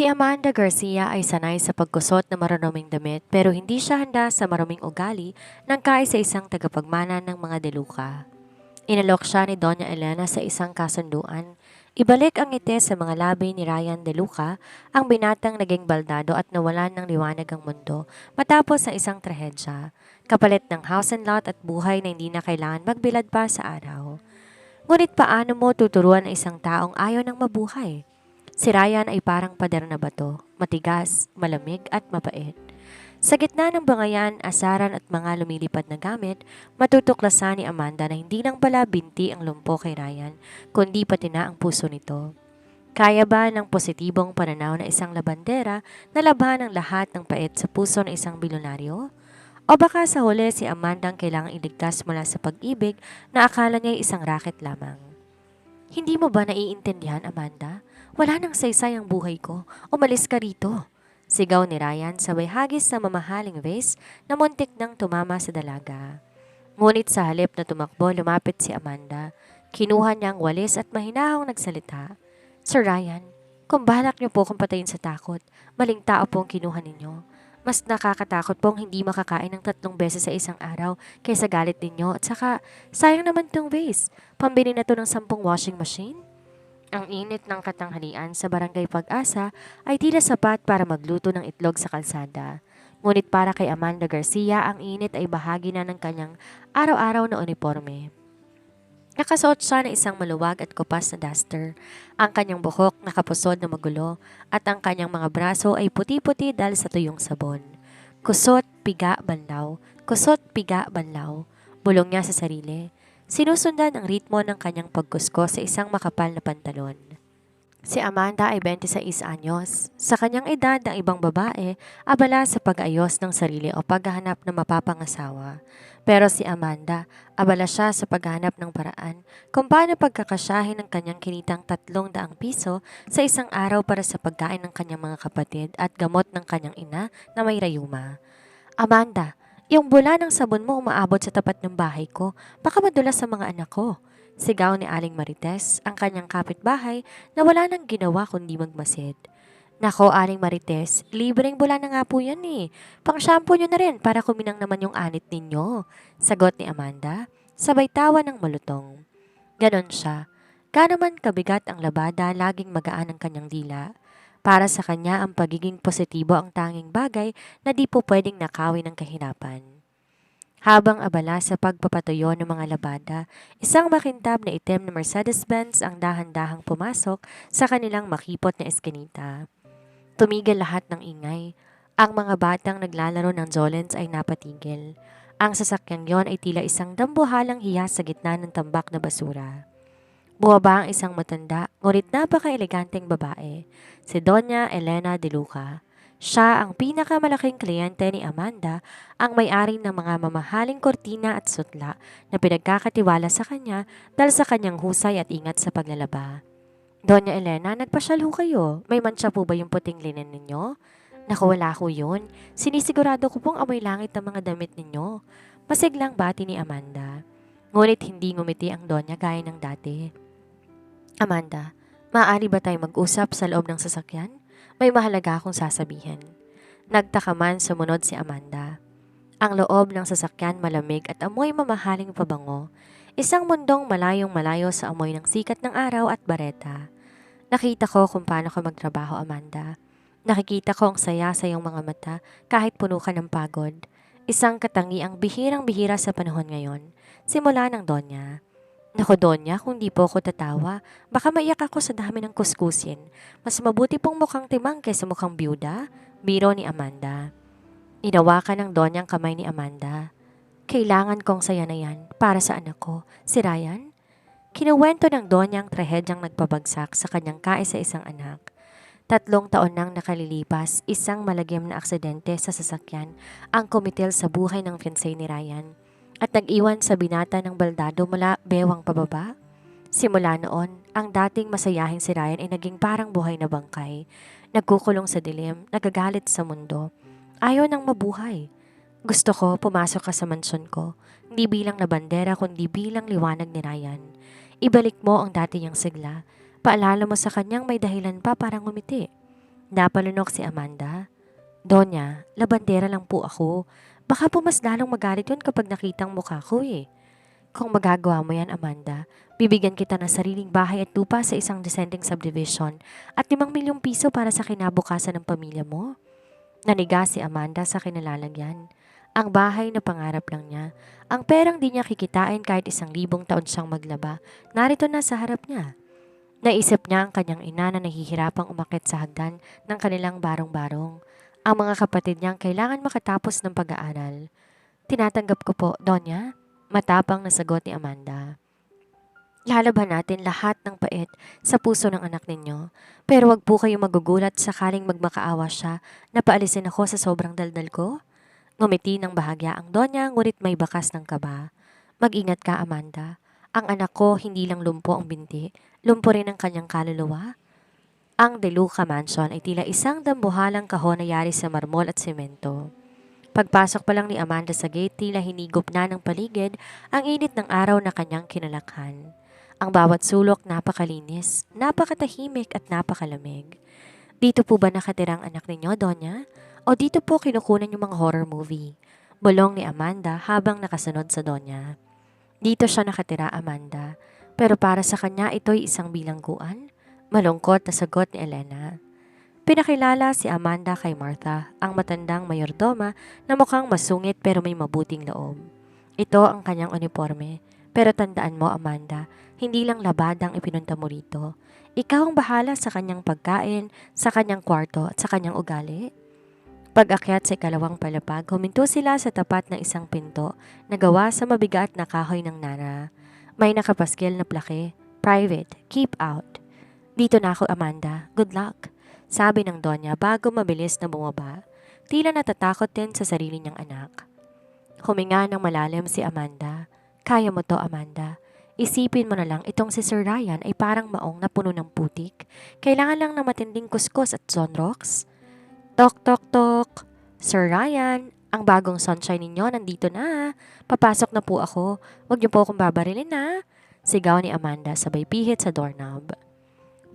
Si Amanda Garcia ay sanay sa pagkusot ng marunuming damit pero hindi siya handa sa maruming ugali ng kaisa-isang tagapagmana ng mga deluka. Inalok siya ni Doña Elena sa isang kasunduan. Ibalik ang ngiti sa mga labi ni Ryan De Luca, ang binatang naging baldado at nawalan ng liwanag ang mundo matapos ang isang trahedya, kapalit ng house and lot at buhay na hindi na kailangan magbilad pa sa araw. Ngunit paano mo tuturuan ang isang taong ayaw ng mabuhay? Si Ryan ay parang pader na bato, matigas, malamig at mapait. Sa gitna ng bangayan, asaran at mga lumilipad na gamit, matutuklasan ni Amanda na hindi lang pala binti ang lumpo kay Ryan, kundi pati na ang puso nito. Kaya ba ng positibong pananaw na isang labandera na labahan ang lahat ng pait sa puso ng isang bilyonaryo? O baka sa huli si Amanda ang kailangang iligtas mula sa pag-ibig na akala niya ay isang racket lamang? Hindi mo ba naiintindihan, Amanda? Wala nang saysay ang buhay ko. Umalis ka rito. Sigaw ni Ryan sabay hagis sa mamahaling vase na muntik nang tumama sa dalaga. Ngunit sa halip na tumakbo, lumapit si Amanda. Kinuha niya ang walis at mahinahong nagsalita. Sir Ryan, kung balak niyo po akong patayin sa takot, maling tao po ang kinuha ninyo. Mas nakakatakot pong hindi makakain ng 3 beses sa isang araw kaysa galit ninyo at saka sayang naman tong vase. Pambili na to ng 10 washing machine. Ang init ng katanghalian sa Barangay Pag-asa ay tila sapat para magluto ng itlog sa kalsada. Ngunit para kay Amanda Garcia, ang init ay bahagi na ng kanyang araw-araw na uniforme. Nakasuot siya ng isang maluwag at kupas na duster. Ang kanyang buhok nakapusod na magulo at ang kanyang mga braso ay puti-puti dahil sa tuyong sabon. Kusot, piga, banlaw. Kusot, piga, banlaw. Bulong niya sa sarili. Sinusundan ang ritmo ng kanyang pagkusko sa isang makapal na pantalon. Si Amanda ay 26 anyos. Sa kanyang edad, ang ibang babae abala sa pag-ayos ng sarili o paghahanap ng mapapangasawa. Pero si Amanda, abala siya sa paghahanap ng paraan kung paano pagkakasyahin ng kanyang kinitang 300 piso sa isang araw para sa pagkain ng kanyang mga kapatid at gamot ng kanyang ina na may rayuma. Amanda, yung bula ng sabon mo umaabot sa tapat ng bahay ko. Baka madulas sa mga anak ko. Sigaw ni Aling Marites, ang kanyang kapitbahay na wala nang ginawa kundi magmasid. Nako, Aling Marites, libreng bula na nga po yan eh. Pang-shampoo nyo na rin para kuminang naman yung anit ninyo. Sagot ni Amanda, sabay tawa ng malutong. Ganon siya. Gaano man kabigat ang labada, laging magaan ang kanyang dila. Para sa kanya, ang pagiging positibo ang tanging bagay na di po pwedeng nakawin ng kahirapan. Habang abala sa pagpapatuyo ng mga labada, isang makintab na itim na Mercedes-Benz ang dahan-dahang pumasok sa kanilang makipot na eskinita. Tumigil lahat ng ingay. Ang mga batang naglalaro ng Jolens ay napatigil. Ang sasakyang yon ay tila isang dambuhalang hiya sa gitna ng tambak na basura. Bumaba ang isang matanda, ngunit napaka-eleganteng babae, si Doña Elena De Luca. Siya ang pinakamalaking kliyente ni Amanda, ang may-ari ng mga mamahaling kortina at sutla na pinagkakatiwala sa kanya dahil sa kanyang husay at ingat sa paglalaba. Doña Elena, nagpasyal ho kayo. May mantsa po ba yung puting linen ninyo? Naku, wala ho yun. Sinisigurado ko pong amoy langit ang mga damit ninyo. Masiglang bati ni Amanda. Ngunit hindi ngumiti ang Donya gaya ng dati. Amanda, maaari ba tayong mag-usap sa loob ng sasakyan? May mahalaga akong sasabihin. Nagtaka man sumunod si Amanda. Ang loob ng sasakyan malamig at amoy mamahaling pabango. Isang mundong malayong malayo sa amoy ng sikat ng araw at bareta. Nakita ko kung paano ka magtrabaho, Amanda. Nakikita ko ang saya sa iyong mga mata kahit puno ka ng pagod. Isang katangiang bihirang-bihira sa panahon ngayon. Simula ng Donya. Naku, Donya, kung di po ako tatawa, baka maiyak ako sa dami ng kuskusin. Mas mabuti pong mukhang timang kaysa mukhang byuda, biro ni Amanda. Inawakan ng Donya ang kamay ni Amanda. Kailangan kong saya na yan para sa anak ko, si Ryan. Kinuwento ng Donya ang trahedyang nagpabagsak sa kanyang kaisa-isang anak. 3 taon nang nakalilipas, isang malagim na aksidente sa sasakyan ang kumitil sa buhay ng fiancé ni Ryan at nag-iwan sa binata ng baldado mula bewang pababa. Simula noon, ang dating masayahing si Ryan ay naging parang buhay na bangkay. Nagkukulong sa dilim, nagagalit sa mundo. Ayaw nang mabuhay. Gusto ko pumasok ka sa mansyon ko, hindi bilang na bandera kundi bilang liwanag ni Ryan. Ibalik mo ang dati niyang sigla. Paalala mo sa kanyang may dahilan pa para ngumiti. Napalunok si Amanda. Donya, labandera lang po ako. Baka po mas lalong magalit yun kapag nakitang mukha ko eh. Kung magagawa mo yan, Amanda, bibigyan kita ng sariling bahay at lupa sa isang descending subdivision at 5 milyong piso para sa kinabukasan ng pamilya mo. Naniga si Amanda sa kinalalagyan. Ang bahay na pangarap lang niya. Ang perang di niya kikitain kahit 1,000 taon siyang maglaba, narito na sa harap niya. Naisip niya ang kanyang ina na nahihirapang umakyat sa hagdan ng kanilang barong-barong. Ang mga kapatid niyang kailangan makatapos ng pag-aaral. Tinatanggap ko po, Donya. Matapang na sagot ni Amanda. Lalaban natin lahat ng pait sa puso ng anak ninyo. Pero wag po kayong magugulat sakaling magmakaawa siya na paalisin ako sa sobrang daldal ko. Ngumiti ng bahagya ang Donya ngunit may bakas ng kaba. Mag-ingat ka, Amanda. Ang anak ko hindi lang lumpo ang binti, lumpo rin ang kanyang kaluluwa. Ang De Luca Mansion ay tila isang dambuhalang kahon na yari sa marmol at semento. Pagpasok pa lang ni Amanda sa gate, tila hinigop na ng paligid ang init ng araw na kanyang kinalakhan. Ang bawat sulok napakalinis, napakatahimik at napakalamig. Dito po ba nakatira ang anak ninyo, Donya? O dito po kinukunan yung mga horror movie? Bulong ni Amanda habang nakasunod sa Donya. Dito siya nakatira, Amanda. Pero para sa kanya ito'y isang bilangguan? Malungkot na sagot ni Elena. Pinakilala si Amanda kay Martha, ang matandang mayordoma na mukhang masungit pero may mabuting loob. Ito ang kanyang uniforme. Pero tandaan mo, Amanda, hindi lang labada ang ipinunta mo rito. Ikaw ang bahala sa kanyang pagkain, sa kanyang kwarto at sa kanyang ugali. Pag-akyat sa ikalawang palapag, huminto sila sa tapat ng isang pinto na gawa sa mabigat na kahoy ng nara. May nakapaskil na plake, "Private, keep out." "Dito na ako, Amanda. Good luck," sabi ng Donya bago mabilis na bumaba. Tila natatakot din sa sarili niyang anak. Huminga ng malalim si Amanda. "Kaya mo to, Amanda. Isipin mo na lang itong si Sir Ryan ay parang maong na puno ng putik. Kailangan lang ng matinding kuskus at sunrocks." Tok, tok, tok. "Sir Ryan, ang bagong sunshine ninyo nandito na. Papasok na po ako. Huwag niyo po akong babarilin na." Sigaw ni Amanda sabay pihit sa doorknob.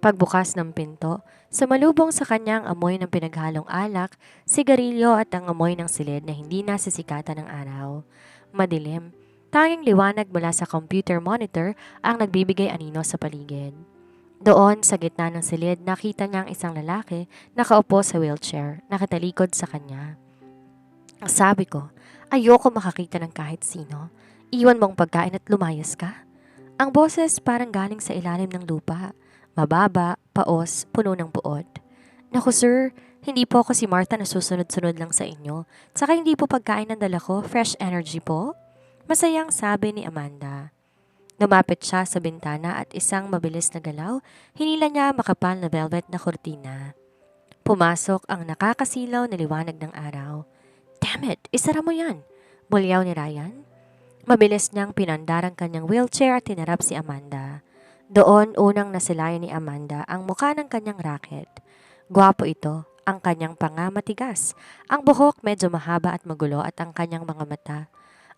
Pagbukas ng pinto, sumalubong sa kanya ang amoy ng pinaghalong alak, sigarilyo at ang amoy ng silid na hindi nasisikatan ng araw. Madilim, tanging liwanag mula sa computer monitor ang nagbibigay anino sa paligid. Doon, sa gitna ng silid, nakita niya ang isang lalaki nakaupo sa wheelchair, nakatalikod sa kanya. Sabi ko, ayoko makakita ng kahit sino. Iwan mong pagkain at lumayas ka. Ang boses parang galing sa ilalim ng lupa. Mababa, paos, puno ng puot. "Naku sir, hindi po ako si Martha na susunod-sunod lang sa inyo. Tsaka hindi po pagkain ng dala ko, fresh energy po." Masayang sabi ni Amanda. Lumapit siya sa bintana at isang mabilis na galaw, hinila niya makapal na velvet na kurtina. Pumasok ang nakakasilaw na liwanag ng araw. "Damn it, isara mo yan," bulyaw ni Ryan. Mabilis niyang pinandar ang kanyang wheelchair at tinarap si Amanda. Doon unang nasilayan ni Amanda ang mukha ng kanyang racket. Gwapo ito, ang kanyang panga matigas, ang buhok medyo mahaba at magulo at ang kanyang mga mata.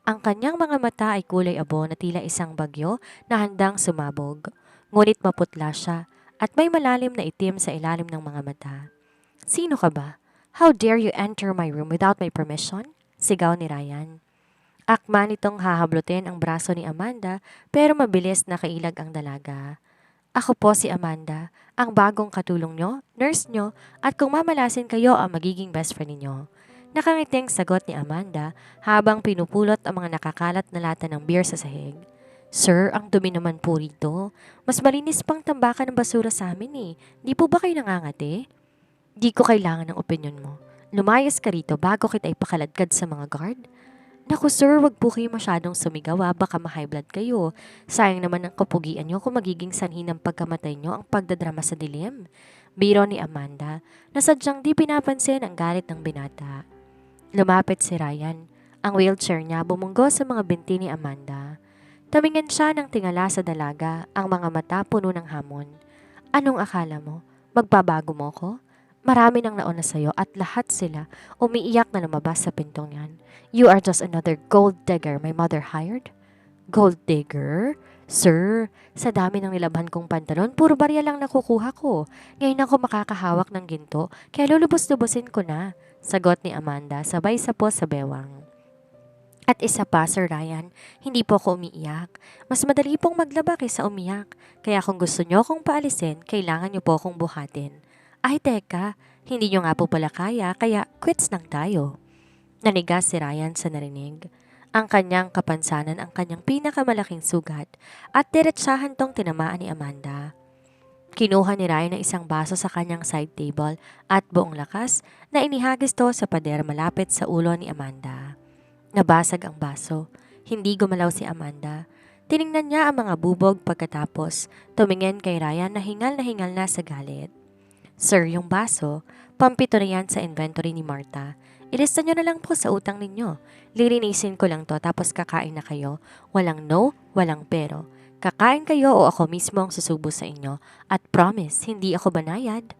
Ang kanyang mga mata ay kulay abo na tila isang bagyo na handang sumabog. Ngunit maputla siya at may malalim na itim sa ilalim ng mga mata. "Sino ka ba? How dare you enter my room without my permission?" Sigaw ni Ryan. Akma nitong hahablutin ang braso ni Amanda pero mabilis na kailag ang dalaga. "Ako po si Amanda, ang bagong katulong nyo, nurse nyo, at kung mamalasin kayo ang magiging best friend ninyo." Nakangiting sagot ni Amanda habang pinupulot ang mga nakakalat na lata ng beer sa sahig. "Sir, ang dumi naman po rito. Mas malinis pang tambakan ng basura sa amin eh. Di po ba kayo nangangati?" "Di ko kailangan ng opinyon mo. Lumayas ka rito bago kita ipakaladkad sa mga guard." "Naku sir, wag po kayo masyadong sumigaw baka ma-high blood kayo. Sayang naman ang kapugian nyo kung magiging sanhi ng pagkamatay nyo ang pagdadrama sa dilim." Biro ni Amanda na sadyang di pinapansin ang galit ng binata. Lumapit si Ryan. Ang wheelchair niya bumunggo sa mga binti ni Amanda. Tumingin siya ng tingala sa dalaga, ang mga mata puno ng hamon. "Anong akala mo? Magbabago mo ko? Marami nang nauna sa'yo at lahat sila umiiyak na lumabas sa pintong yan. You are just another gold digger my mother hired." "Gold digger?" Sir, sa dami ng nilabhan kong pantalon, puro barya lang nakukuha ko. Ngayon ako makakahawak ng ginto, kaya lulubos-lubosin ko na. Sagot ni Amanda, sabay sapo sa bewang. At isa pa, Sir Ryan, hindi po ako umiiyak. Mas madali pong maglaba kaysa umiyak. Kaya kung gusto nyo akong paalisin, kailangan nyo po akong buhatin. Ay teka, hindi nyo nga po pala kaya quits lang tayo. Nanigas si Ryan sa narinig. Ang kanyang kapansanan ang kanyang pinakamalaking sugat at diretsahan tong tinamaan ni Amanda. Kinuha ni Ryan ang isang baso sa kanyang side table at buong lakas na inihagis to sa pader malapit sa ulo ni Amanda. Nabasag ang baso. Hindi gumalaw si Amanda. Tiningnan niya ang mga bubog pagkatapos tumingin kay Ryan na hingal na sa galit. Sir, yung baso, pampito na yan sa inventory ni Martha. Ilista nyo na lang po sa utang ninyo. Lilinisin ko lang to tapos kakain na kayo. Walang no, walang pero. Kakain kayo o ako mismo ang susubo sa inyo. At promise, hindi ako banayad.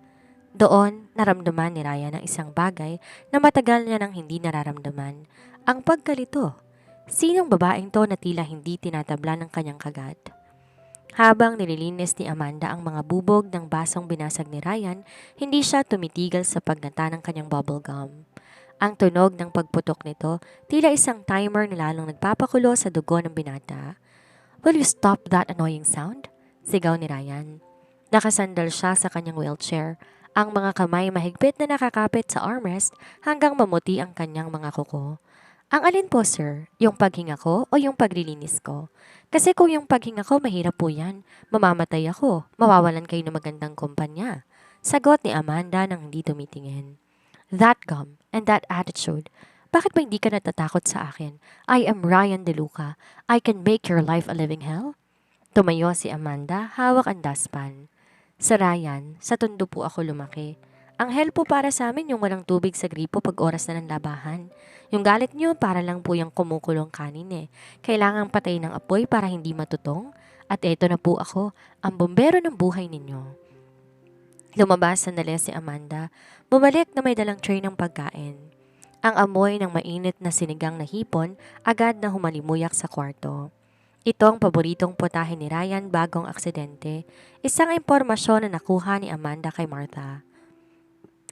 Doon, naramdaman ni Ryan ang isang bagay na matagal niya nang hindi nararamdaman. Ang pagkalito. Sinong babaeng to na tila hindi tinatabla ng kanyang kagat? Habang nililinis ni Amanda ang mga bubog ng basong binasag ni Ryan, hindi siya tumitigil sa pagnata ng kanyang bubblegum. Ang tunog ng pagputok nito, tila isang timer na lalong nagpapakulo sa dugo ng binata. Will you stop that annoying sound? Sigaw ni Ryan. Nakasandal siya sa kanyang wheelchair, ang mga kamay mahigpit na nakakapit sa armrest hanggang mamuti ang kanyang mga kuko. Ang alin po, sir? Yung paghinga ko o yung paglilinis ko? Kasi kung yung paghinga ko, mahirap po yan. Mamamatay ako. Mawawalan kayo ng magandang kumpanya. Sagot ni Amanda nang hindi tumitingin. That gum and that attitude. Bakit ba hindi ka natatakot sa akin? I am Ryan De Luca. I can make your life a living hell? Tumayo si Amanda, hawak ang dustpan. Sa Ryan, sa tondo po ako lumaki. Ang hell po para sa amin yung walang tubig sa gripo pag oras na ng labahan. Yung galit nyo para lang po yung kumukulong kanin eh. Kailangang patayin ng apoy para hindi matutong. At eto na po ako, ang bombero ng buhay ninyo. Lumabas sandali si Amanda. Bumalik na may dalang tray ng pagkain. Ang amoy ng mainit na sinigang na hipon agad na humalimuyak sa kwarto. Ito ang paboritong putahe ni Ryan bagong aksidente. Isang impormasyon na nakuha ni Amanda kay Martha.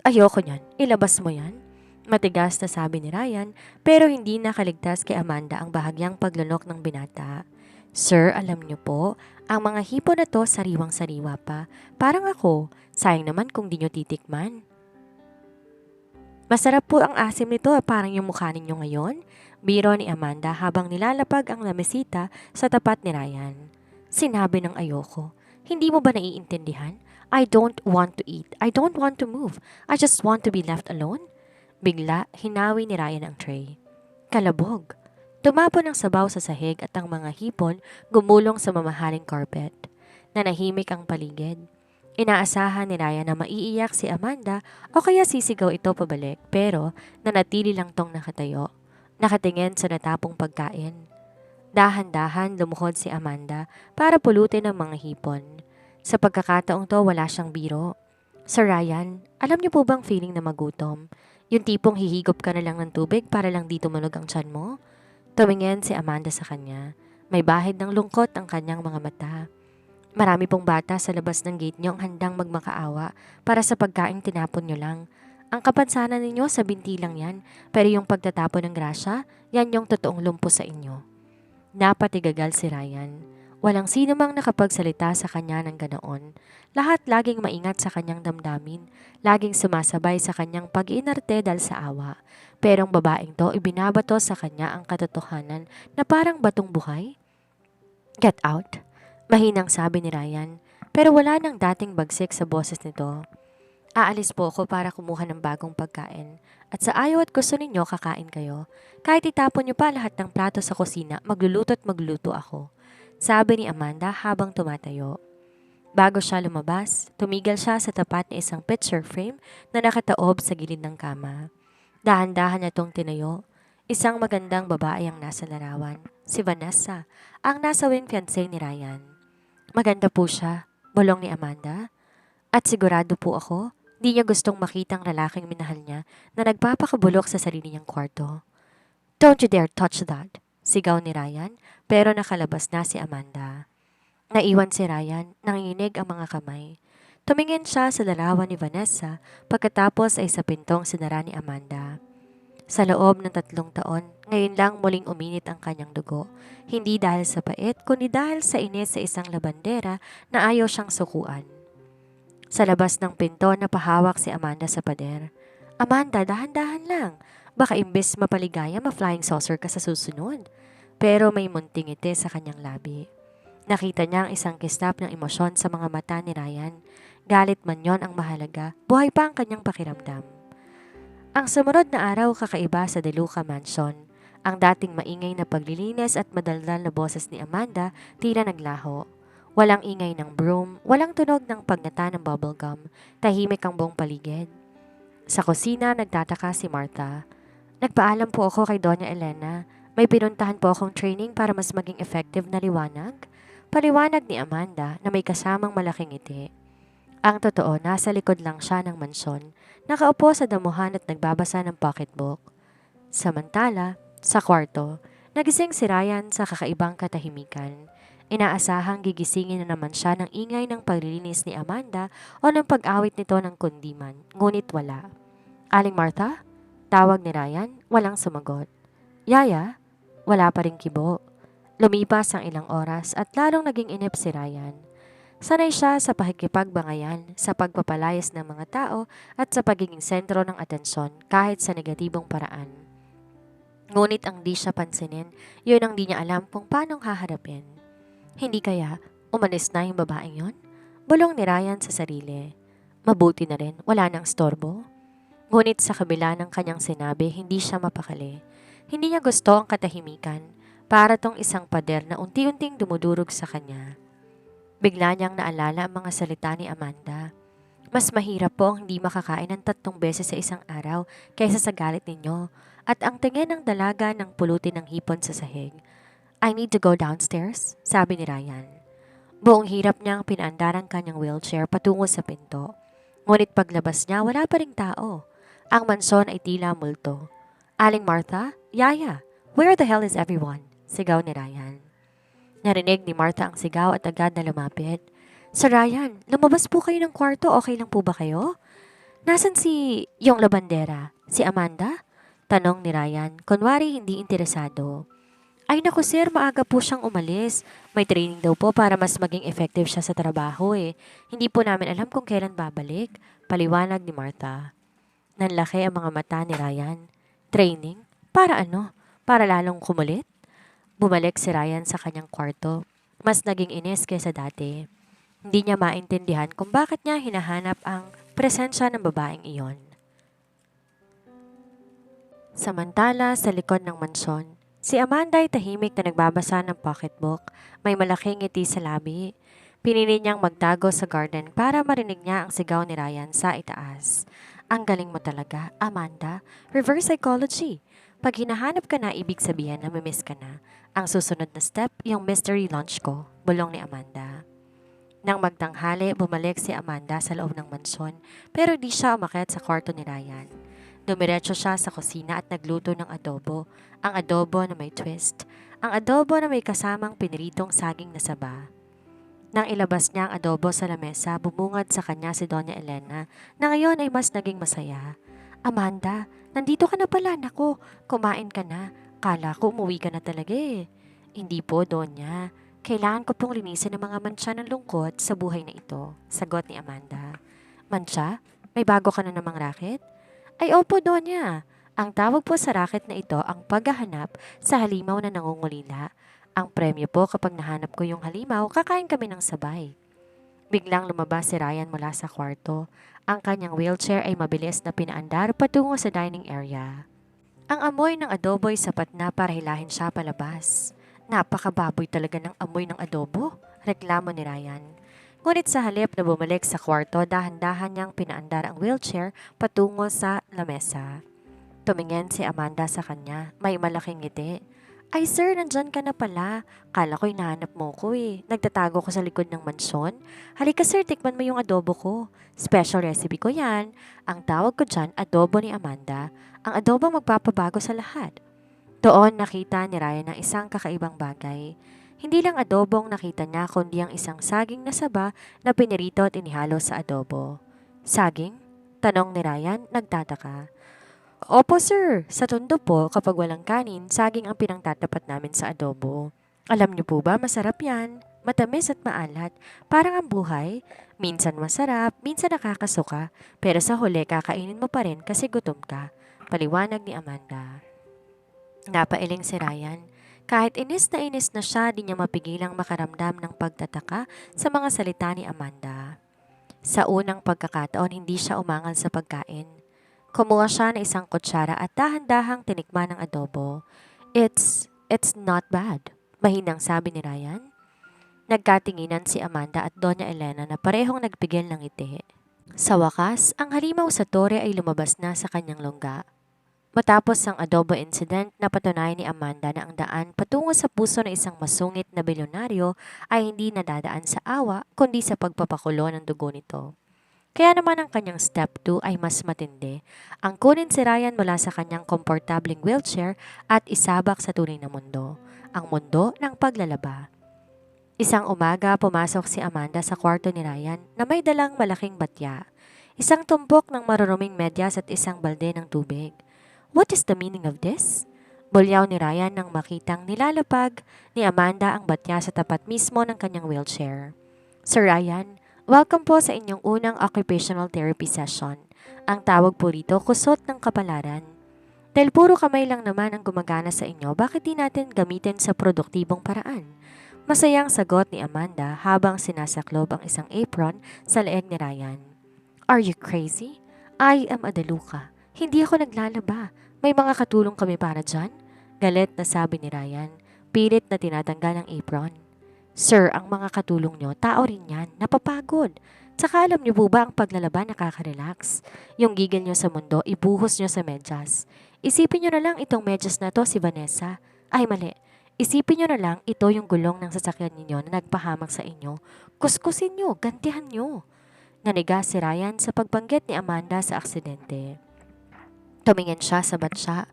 Ayoko niyan. Ilabas mo yan. Matigas na sabi ni Ryan pero hindi nakaligtas kay Amanda ang bahagyang paglunok ng binata. Sir, alam niyo po, ang mga hipon na to sariwang-sariwa pa. Parang ako, sayang naman kung di niyo titikman. Masarap po ang asim nito parang yung mukha ninyo ngayon. Biro ni Amanda habang nilalapag ang lamesita sa tapat ni Ryan. Sinabi ng ayoko. Hindi mo ba naiintindihan? I don't want to eat. I don't want to move. I just want to be left alone. Bigla, hinawi ni Ryan ang tray. Kalabog. Tumapon ang sabaw sa sahig at ang mga hipon gumulong sa mamahaling carpet. Nanahimik ang paligid. Inaasahan ni Ryan na maiiyak si Amanda o kaya sisigaw ito pabalik pero nanatili lang tong nakatayo. Nakatingin sa natapong pagkain. Dahan-dahan lumuhod si Amanda para pulutin ang mga hipon. Sa pagkakataong to wala siyang biro. Sir Ryan, alam niyo po bang feeling na magutom? Yung tipong hihigop ka na lang ng tubig para lang di tumunog ang tiyan mo? Tumingin si Amanda sa kanya. May bahid ng lungkot ang kanyang mga mata. Marami pong bata sa labas ng gate niyo ang handang magmakaawa para sa pagkain tinapon niyo lang. Ang kapansanan ninyo sa binti lang yan, pero yung pagtatapon ng grasya, yan yung totoong lumpo sa inyo. Napatigagal si Ryan. Walang sino mang nakapagsalita sa kanya ng ganoon. Lahat laging maingat sa kanyang damdamin, laging sumasabay sa kanyang pag-iinarte dahil sa awa. Pero ang babaeng to ibinabato sa kanya ang katotohanan na parang batong buhay. Get out. Mahinang sabi ni Ryan, pero wala nang dating bagsik sa boses nito. Aalis po ako para kumuha ng bagong pagkain. At sa ayaw at gusto ninyo, kakain kayo. Kahit itapon niyo pa lahat ng plato sa kusina, magluluto at magluto ako. Sabi ni Amanda habang tumatayo. Bago siya lumabas, tumigil siya sa tapat ng isang picture frame na nakataob sa gilid ng kama. Dahan-dahan niya itong tinayo. Isang magandang babae ang nasa larawan, si Vanessa, ang nasawing fiancé ni Ryan. Maganda po siya, bulong ni Amanda. At sigurado po ako, di niya gustong makitang lalaking minahal niya na nagpapakabulok sa sarili niyang kwarto. Don't you dare touch that, sigaw ni Ryan, pero nakalabas na si Amanda. Naiwan si Ryan, nanginginig ang mga kamay. Tumingin siya sa larawan ni Vanessa pagkatapos ay sa pintong sinara ni Amanda. Sa loob ng 3 taon, ngayon lang muling uminit ang kanyang dugo. Hindi dahil sa pait, kundi dahil sa inis sa isang labandera na ayaw siyang sukuan. Sa labas ng pinto, napahawak si Amanda sa pader. Amanda, dahan-dahan lang. Baka imbes mapaligaya, ma-flying saucer ka sa susunod. Pero may munting ngiti sa kanyang labi. Nakita niya ang isang kislap ng emosyon sa mga mata ni Ryan. Galit man yon ang mahalaga, buhay pa ang kanyang pakiramdam. Ang sumunod na araw kakaiba sa De Luca Mansion. Ang dating maingay na paglilinis at madaldal na boses ni Amanda tila naglaho. Walang ingay ng broom, walang tunog ng pagnata ng bubblegum, tahimik ang buong paligid. Sa kusina nagtataka si Martha. Nagpaalam po ako kay Doña Elena. May pinuntahan po akong training para mas maging effective na liwanag. Paliwanag ni Amanda na may kasamang malaking ngiti. Ang totoo, nasa likod lang siya ng mansyon, nakaupo sa damuhan at nagbabasa ng pocketbook. Samantala, sa kwarto, nagising si Ryan sa kakaibang katahimikan. Inaasahang gigisingin na naman siya ng ingay ng paglilinis ni Amanda o ng pag-awit nito ng kundiman, ngunit wala. Aling Martha? Tawag ni Ryan, walang sumagot. Yaya? Wala pa ring kibo. Lumipas ang ilang oras at lalong naging inip si Ryan. Sanay siya sa pakikipagbangayan, sa pagpapalayas ng mga tao at sa pagiging sentro ng atensyon kahit sa negatibong paraan. Ngunit ang di siya pansinin, yun ang di niya alam kung paanong haharapin. Hindi kaya umalis na yung babaeng yon? Bulong ni Ryan sa sarili. Mabuti na rin, wala nang storbo. Ngunit sa kabila ng kanyang sinabi, hindi siya mapakali. Hindi niya gusto ang katahimikan, para tong isang pader na unti-unting dumudurog sa kanya. Bigla niyang naalala ang mga salita ni Amanda. Mas mahirap po ang hindi makakain ng 3 beses sa isang araw kaysa sa galit ninyo at ang tingin ng dalaga ng pulutin ng hipon sa sahig. I need to go downstairs, sabi ni Ryan. Buong hirap niyang pinaandar ang kanyang wheelchair patungo sa pinto. Ngunit paglabas niya, wala pa ring tao. Ang mansyon ay tila multo. Aling Martha? Yaya? Where the hell is everyone? Sigaw ni Ryan. Narinig ni Martha ang sigaw at agad na lumapit. Sir Ryan, lumabas po kayo ng kwarto, okay lang po ba kayo? Nasaan yung labandera? Si Amanda? Tanong ni Ryan, kunwari hindi interesado. Ay naku sir, maaga po siyang umalis. May training daw po para mas maging effective siya sa trabaho eh. Hindi po namin alam kung kailan babalik. Paliwanag ni Martha. Nanlaki ang mga mata ni Ryan. Training? Para ano? Para lalong kumulit? Bumalik si Ryan sa kanyang kwarto. Mas naging inis kaysa dati. Hindi niya maintindihan kung bakit niya hinahanap ang presensya ng babaeng iyon. Samantala, sa likod ng mansyon, si Amanda ay tahimik na nagbabasa ng pocketbook. May malaking ngiti sa labi. Pinili niyang magtago sa garden para marinig niya ang sigaw ni Ryan sa itaas. Ang galing mo talaga, Amanda. Reverse psychology. Pag hinahanap ka na, ibig sabihin na mamiss ka na. Ang susunod na step, yung mystery lunch ko, bulong ni Amanda. Nang magtanghali, bumalik si Amanda sa loob ng mansyon pero di siya umakyat sa kwarto ni Ryan. Dumiretso siya sa kusina at nagluto ng adobo. Ang adobo na may twist. Ang adobo na may kasamang piniritong saging na saba. Nang ilabas niya ang adobo sa lamesa, bumungad sa kanya si Doña Elena na ngayon ay mas naging masaya. Amanda, nandito ka na pala, naku, kumain ka na. Kala ko umuwi ka na talaga eh. Hindi po, Donya. Kailangan ko pong linisin ang mga mantsa ng lungkot sa buhay na ito, sagot ni Amanda. Mantsa? May bago ka na namang racket? Ay opo, Donya. Ang tawag po sa racket na ito ang paghahanap sa halimaw na nangungulila. Ang premyo po kapag nahanap ko yung halimaw, kakain kami ng sabay. Biglang lumabas si Ryan mula sa kwarto. Ang kanyang wheelchair ay mabilis na pinaandar patungo sa dining area. Ang amoy ng adobo ay sapat na para hilahin siya palabas. Napakababoy talaga ng amoy ng adobo, reklamo ni Ryan. Ngunit sa halip na bumalik sa kwarto, dahan-dahan niyang pinaandar ang wheelchair patungo sa lamesa. Tumingin si Amanda sa kanya, may malaking ngiti. Ay sir, nandyan ka na pala. Kala ko hinahanap mo ko eh. Nagtatago ko sa likod ng mansyon. Halika sir, tikman mo yung adobo ko. Special recipe ko yan. Ang tawag ko dyan, adobo ni Amanda. Ang adobo magpapabago sa lahat. Doon nakita ni Ryan ang isang kakaibang bagay. Hindi lang adobong nakita niya kundi ang isang saging na saba na pinirito at inihalo sa adobo. Saging? Tanong ni Ryan, nagtataka. Opo sir, sa tondo po kapag walang kanin, saging ang pinangtatapat namin sa adobo. Alam niyo po ba, masarap yan. Matamis at maalat. Parang ang buhay. Minsan masarap, minsan nakakasuka. Pero sa huli, kakainin mo pa rin kasi gutom ka. Paliwanag ni Amanda. Napailing si Ryan. Kahit inis na siya, di niya mapigilang makaramdam ng pagtataka sa mga salita ni Amanda. Sa unang pagkakataon, hindi siya umangal sa pagkain. Kumuha siya ng isang kutsara at dahan-dahang tinikman ng adobo. It's not bad, mahinang sabi ni Ryan. Nagkatinginan si Amanda at Doña Elena na parehong nagpigil ng ngiti. Sa wakas, ang halimaw sa tore ay lumabas na sa kanyang lungga. Matapos ang adobo incident, napatunayan ni Amanda na ang daan patungo sa puso ng isang masungit na bilyonaryo ay hindi nadadaan sa awa kundi sa pagpapakulo ng dugo nito. Kaya naman ang kanyang step 2 ay mas matindi. Ang kunin si Ryan mula sa kanyang komportabling wheelchair at isabak sa tunay na mundo, ang mundo ng paglalaba. Isang umaga, pumasok si Amanda sa kwarto ni Ryan na may dalang malaking batya, isang tumpok ng maruruming medyas at isang balde ng tubig. What is the meaning of this? Bulyaw ni Ryan nang makitang nilalapag ni Amanda ang batya sa tapat mismo ng kanyang wheelchair. Sir Ryan, welcome po sa inyong unang occupational therapy session. Ang tawag po rito, kusot ng kapalaran. Dahil puro kamay lang naman ang gumagana sa inyo, bakit di natin gamitin sa produktibong paraan? Masayang sagot ni Amanda habang sinasaklob ang isang apron sa leeg ni Ryan. Are you crazy? I am a daluka. Hindi ako naglalaba. May mga katulong kami para dyan? Galit na sabi ni Ryan. Pilit na tinatanggal ang apron. Sir, ang mga katulong nyo, tao rin yan. Napapagod. Tsaka alam nyo po ba ang paglalaba nakaka-relax? Yung gigil nyo sa mundo, ibuhos nyo sa medyas. Isipin nyo na lang itong medyas na to si Vanessa. Ay mali. Isipin nyo na lang ito yung gulong ng sasakyan ninyo na nagpahamak sa inyo. Kuskusin nyo, gantihan nyo. Naniga si Ryan sa pagbanggit ni Amanda sa aksidente. Tumingin siya sa batya.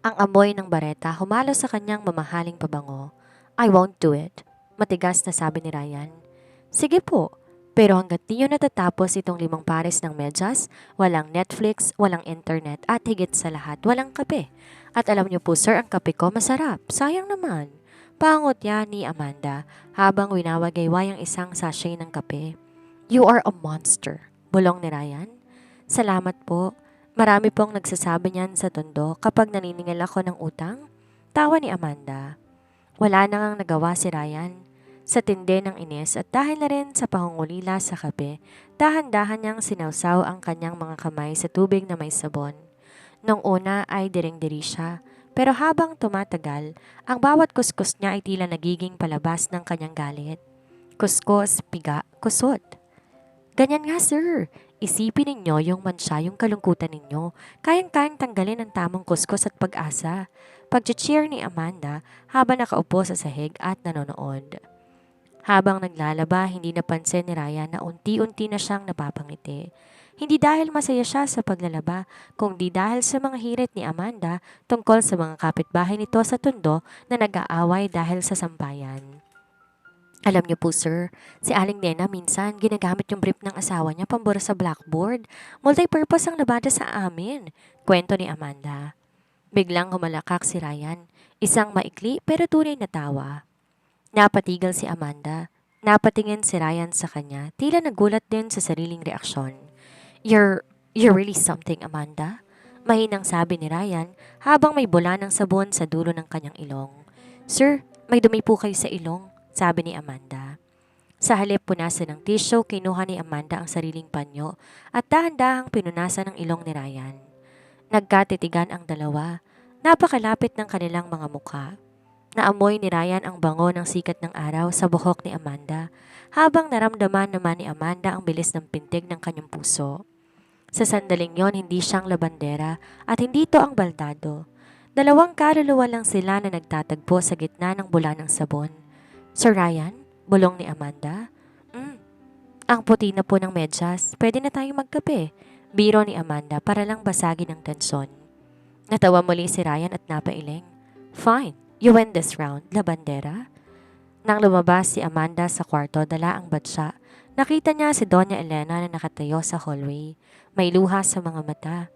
Ang amoy ng bareta humalo sa kanyang mamahaling pabango. I won't do it. Matigas na sabi ni Ryan. Sige po, pero hanggat di nyo natatapos itong 5 pares ng medyas, walang Netflix, walang internet at higit sa lahat, walang kape. At alam niyo po sir, ang kape ko masarap. Sayang naman. Pangot niya ni Amanda habang winawagayway ang isang sachet ng kape. You are a monster, bulong ni Ryan. Salamat po. Marami pong nagsasabi niyan sa tondo kapag naniningil ako ng utang. Tawa ni Amanda. Wala na ngang nagawa si Ryan. Sa tindi ng inis at dahil na rin sa pangungulila sa kape, dahan-dahan niyang sinawsaw ang kanyang mga kamay sa tubig na may sabon. Nung una ay diring-diri siya, pero habang tumatagal, ang bawat kuskus niya ay tila nagiging palabas ng kanyang galit. Kuskus, piga, kusot. Ganyan nga sir, isipin ninyo yung mansya yung kalungkutan ninyo, kayang-kayang tanggalin ang tamang kuskus at pag-asa. Pag-cheer ni Amanda habang nakaupo sa sahig at nanonood. Habang naglalaba, hindi napansin ni Ryan na unti-unti na siyang napapangiti. Hindi dahil masaya siya sa paglalaba, kundi dahil sa mga hirit ni Amanda tungkol sa mga kapitbahay nito sa tondo na nag-aaway dahil sa sampayan. Alam niyo po sir, si Aling Nena minsan ginagamit yung brief ng asawa niya pambura sa blackboard. Multi-purpose ang labada sa amin, kwento ni Amanda. Biglang humalakak si Ryan, isang maikli pero tunay na tawa. Napatigil si Amanda. Napatingin si Ryan sa kanya, tila nagulat din sa sariling reaksyon. You're really something, Amanda? Mahinang sabi ni Ryan habang may bula ng sabon sa dulo ng kanyang ilong. Sir, may dumi po kayo sa ilong, sabi ni Amanda. Sa halip punasan ng tissue, kinuha ni Amanda ang sariling panyo at dahan-dahang pinunasan ang ilong ni Ryan. Nagkatitigan ang dalawa. Napakalapit ng kanilang mga mukha. Naamoy ni Ryan ang bango ng sikat ng araw sa buhok ni Amanda, habang naramdaman naman ni Amanda ang bilis ng pintig ng kanyang puso. Sa sandaling yon, hindi siyang labandera at hindi ito ang baldado. Dalawang kaluluwa lang sila na nagtatagpo sa gitna ng bula ng sabon. Sir Ryan, bulong ni Amanda. Ang puti na po ng medyas, pwede na tayong magkape. Biro ni Amanda para lang basagin ang tensyon. Natawa muli si Ryan at napailing. Fine. You win this round, labandera. Nang lumabas si Amanda sa kwarto dala ang batsa, nakita niya si Doña Elena na nakatayo sa hallway. May luha sa mga mata.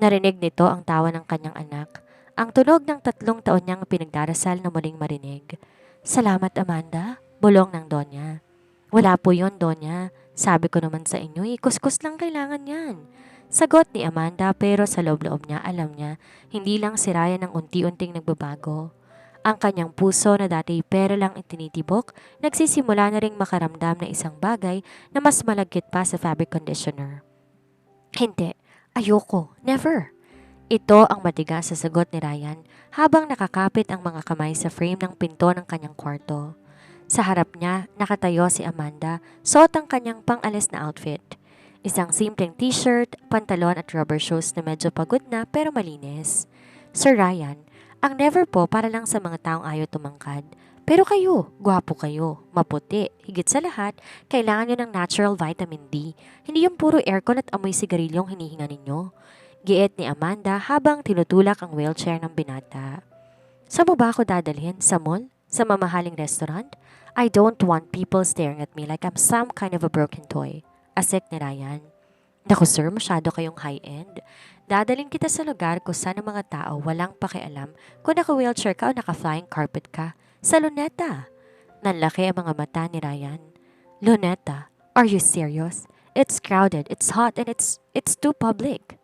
Narinig nito ang tawa ng kanyang anak, ang tunog ng 3 taon niyang pinagdarasal na muling marinig. Salamat, Amanda, bulong ng Donya. Wala po yon, Donya. Sabi ko naman sa inyo, kuskus lang kailangan yan. Sagot ni Amanda pero sa loob-loob niya alam niya, hindi lang si Ryan ang unti-unting nagbabago. Ang kanyang puso na dati pera lang itinitibok, nagsisimula na ring makaramdam na isang bagay na mas malagkit pa sa fabric conditioner. Hindi, ayoko, never. Ito ang matigas sa sagot ni Ryan habang nakakapit ang mga kamay sa frame ng pinto ng kanyang kwarto. Sa harap niya, nakatayo si Amanda, suot ang kanyang pang-alis na outfit. Isang simpleng t-shirt, pantalon at rubber shoes na medyo pagod na pero malinis. Sir Ryan, ang never po para lang sa mga taong ayaw tumangkad. Pero kayo, gwapo kayo, maputi, higit sa lahat, kailangan nyo ng natural vitamin D. Hindi yung puro aircon at amoy sigarilyong hinihinga ninyo. Giit ni Amanda habang tinutulak ang wheelchair ng binata. Saan mo ba ako dadalhin? Sa mall? Sa mamahaling restaurant? I don't want people staring at me like I'm some kind of a broken toy. Asik ni Ryan. Naku sir, masyado kayong high-end. Dadaling kita sa lugar kung saan ang mga tao walang pakialam kung naka-wheelchair ka o naka-flying carpet ka. Sa Luneta. Nanlaki ang mga mata ni Ryan. Luneta? Are you serious? It's crowded, it's hot, and it's too public.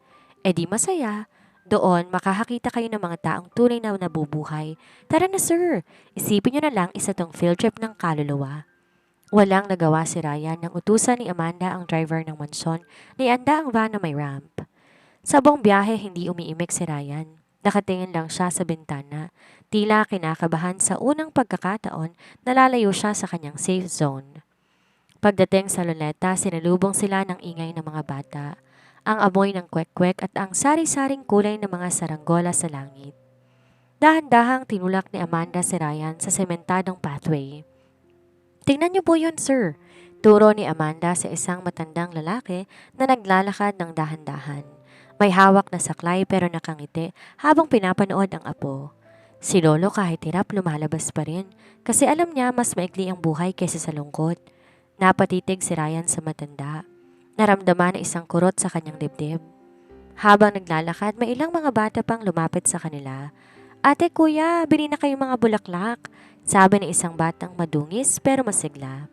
E di masaya. Doon, makakakita kayo ng mga taong tunay na nabubuhay. Tara na sir, isipin nyo na lang isa tong field trip ng kaluluwa. Walang nagawa si Ryan nang utusan ni Amanda ang driver ng mansyon ni anda ang van na may ramp. Sa buong biyahe hindi umiimik si Ryan. Nakatingin lang siya sa bintana. Tila kinakabahan sa unang pagkakataon na lalayo siya sa kanyang safe zone. Pagdating sa Luneta, sinalubong sila ng ingay ng mga bata. Ang amoy ng kwek-kwek at ang sari-saring kulay ng mga saranggola sa langit. Dahan-dahang tinulak ni Amanda si Ryan sa sementadong pathway. Tingnan niyo po yun, sir. Turo ni Amanda sa isang matandang lalaki na naglalakad ng dahan-dahan. May hawak na saklay pero nakangiti habang pinapanood ang apo. Si Lolo kahit hirap lumalabas pa rin kasi alam niya mas maikli ang buhay kaysa sa lungkot. Napatitig si Ryan sa matanda. Naramdaman na isang kurot sa kanyang dibdib. Habang naglalakad, may ilang mga bata pang lumapit sa kanila. Ate kuya, bili na kayong mga bulaklak. Sabi ng isang batang madungis pero masigla.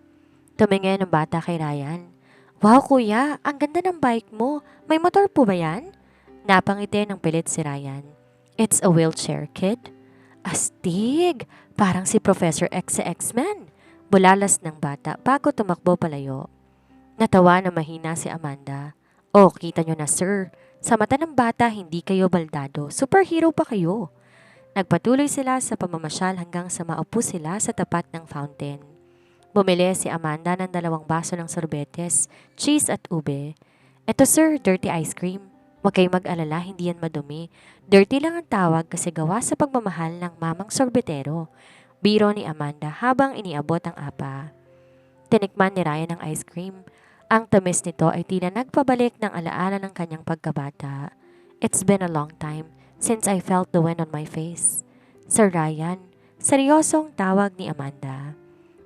Tumingin ang bata kay Ryan. Wow kuya, ang ganda ng bike mo. May motor po ba yan? Napangiti ng pilit si Ryan. It's a wheelchair, kid. Astig! Parang si Professor X sa X-Men. Bulalas ng bata bago tumakbo palayo. Natawa na mahina si Amanda. Oh, kita nyo na sir. Sa mata ng bata, hindi kayo baldado. Superhero pa kayo. Nagpatuloy sila sa pamamasyal hanggang sa maupo sila sa tapat ng fountain. Bumili si Amanda ng 2 baso ng sorbetes, cheese at ube. Eto sir, dirty ice cream. Huwag kayong mag-alala, hindi yan madumi. Dirty lang ang tawag kasi gawa sa pagmamahal ng mamang sorbetero. Biro ni Amanda habang iniabot ang apa. Tinikman ni Ryan ang ice cream. Ang tamis nito ay tila nagpabalik ng alaala ng kanyang pagkabata. It's been a long time since I felt the wind on my face. Sir Ryan, seryosong tawag ni Amanda.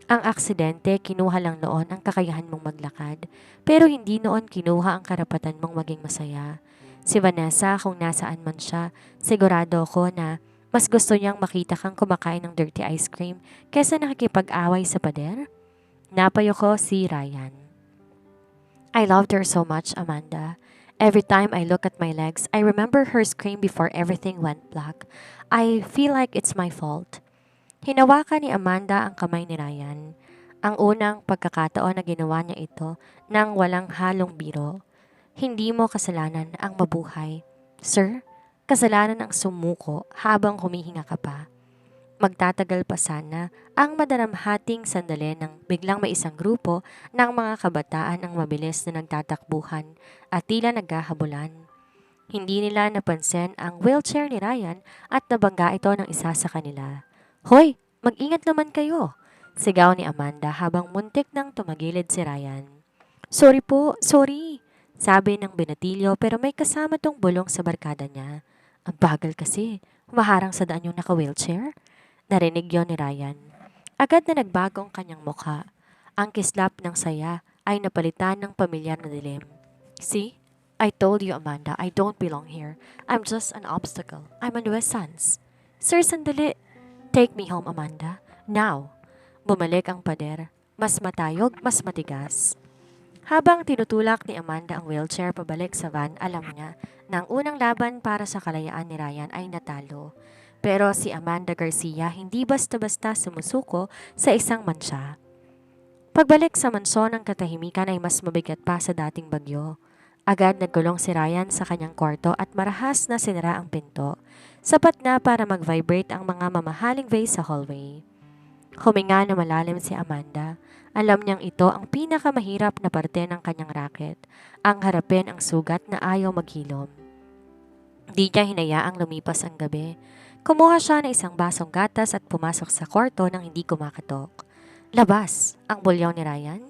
Ang aksidente, kinuha lang noon ang kakayahan mong maglakad, pero hindi noon kinuha ang karapatan mong maging masaya. Si Vanessa, kung nasaan man siya, sigurado ko na mas gusto niyang makita kang kumakain ng dirty ice cream kaysa nakikipag-away sa pader. Napayo ko si Ryan. I loved her so much, Amanda. Every time I look at my legs, I remember her scream before everything went black. I feel like it's my fault. Hinawakan ni Amanda ang kamay ni Ryan. Ang unang pagkakataon na ginawa niya ito nang walang halong biro. Hindi mo kasalanan ang mabuhay. Sir, kasalanan ang sumuko habang humihinga ka pa. Magtatagal pa sana ang madaramhating sandali nang biglang may isang grupo ng mga kabataan ang mabilis na nagtatakbuhan at tila naghahabulan. Hindi nila napansin ang wheelchair ni Ryan at nabangga ito ng isa sa kanila. Hoy, mag-ingat naman kayo! Sigaw ni Amanda habang muntik nang tumagilid si Ryan. Sorry po, sorry! Sabi ng binatilyo pero may kasama tong bulong sa barkada niya. Ang bagal kasi, humaharang sa daan yung naka-wheelchair. Narinig yon ni Ryan. Agad na nagbago ang kanyang mukha. Ang kislap ng saya ay napalitan ng pamilyar na dilim. See? I told you, Amanda, I don't belong here. I'm just an obstacle. I'm a nuisance. Sir, sandali. Take me home, Amanda. Now. Bumalik ang pader. Mas matayog, mas matigas. Habang tinutulak ni Amanda ang wheelchair pabalik sa van, alam niya na ang unang laban para sa kalayaan ni Ryan ay natalo. Pero si Amanda Garcia hindi basta-basta sumusuko sa isang mansya. Pagbalik sa mansyon ng katahimikan ay mas mabigat pa sa dating bagyo. Agad nagkulong si Ryan sa kanyang kwarto at marahas na sinara ang pinto. Sapat na para mag-vibrate ang mga mamahaling vase sa hallway. Huminga na malalim si Amanda. Alam niyang ito ang pinakamahirap na parte ng kanyang racket, ang harapin ang sugat na ayaw maghilom. Di niya hinayaang lumipas ang gabi. Kumuha siya ng isang basong gatas at pumasok sa kwarto nang hindi kumakatok. Labas, ang bulyaw ni Ryan.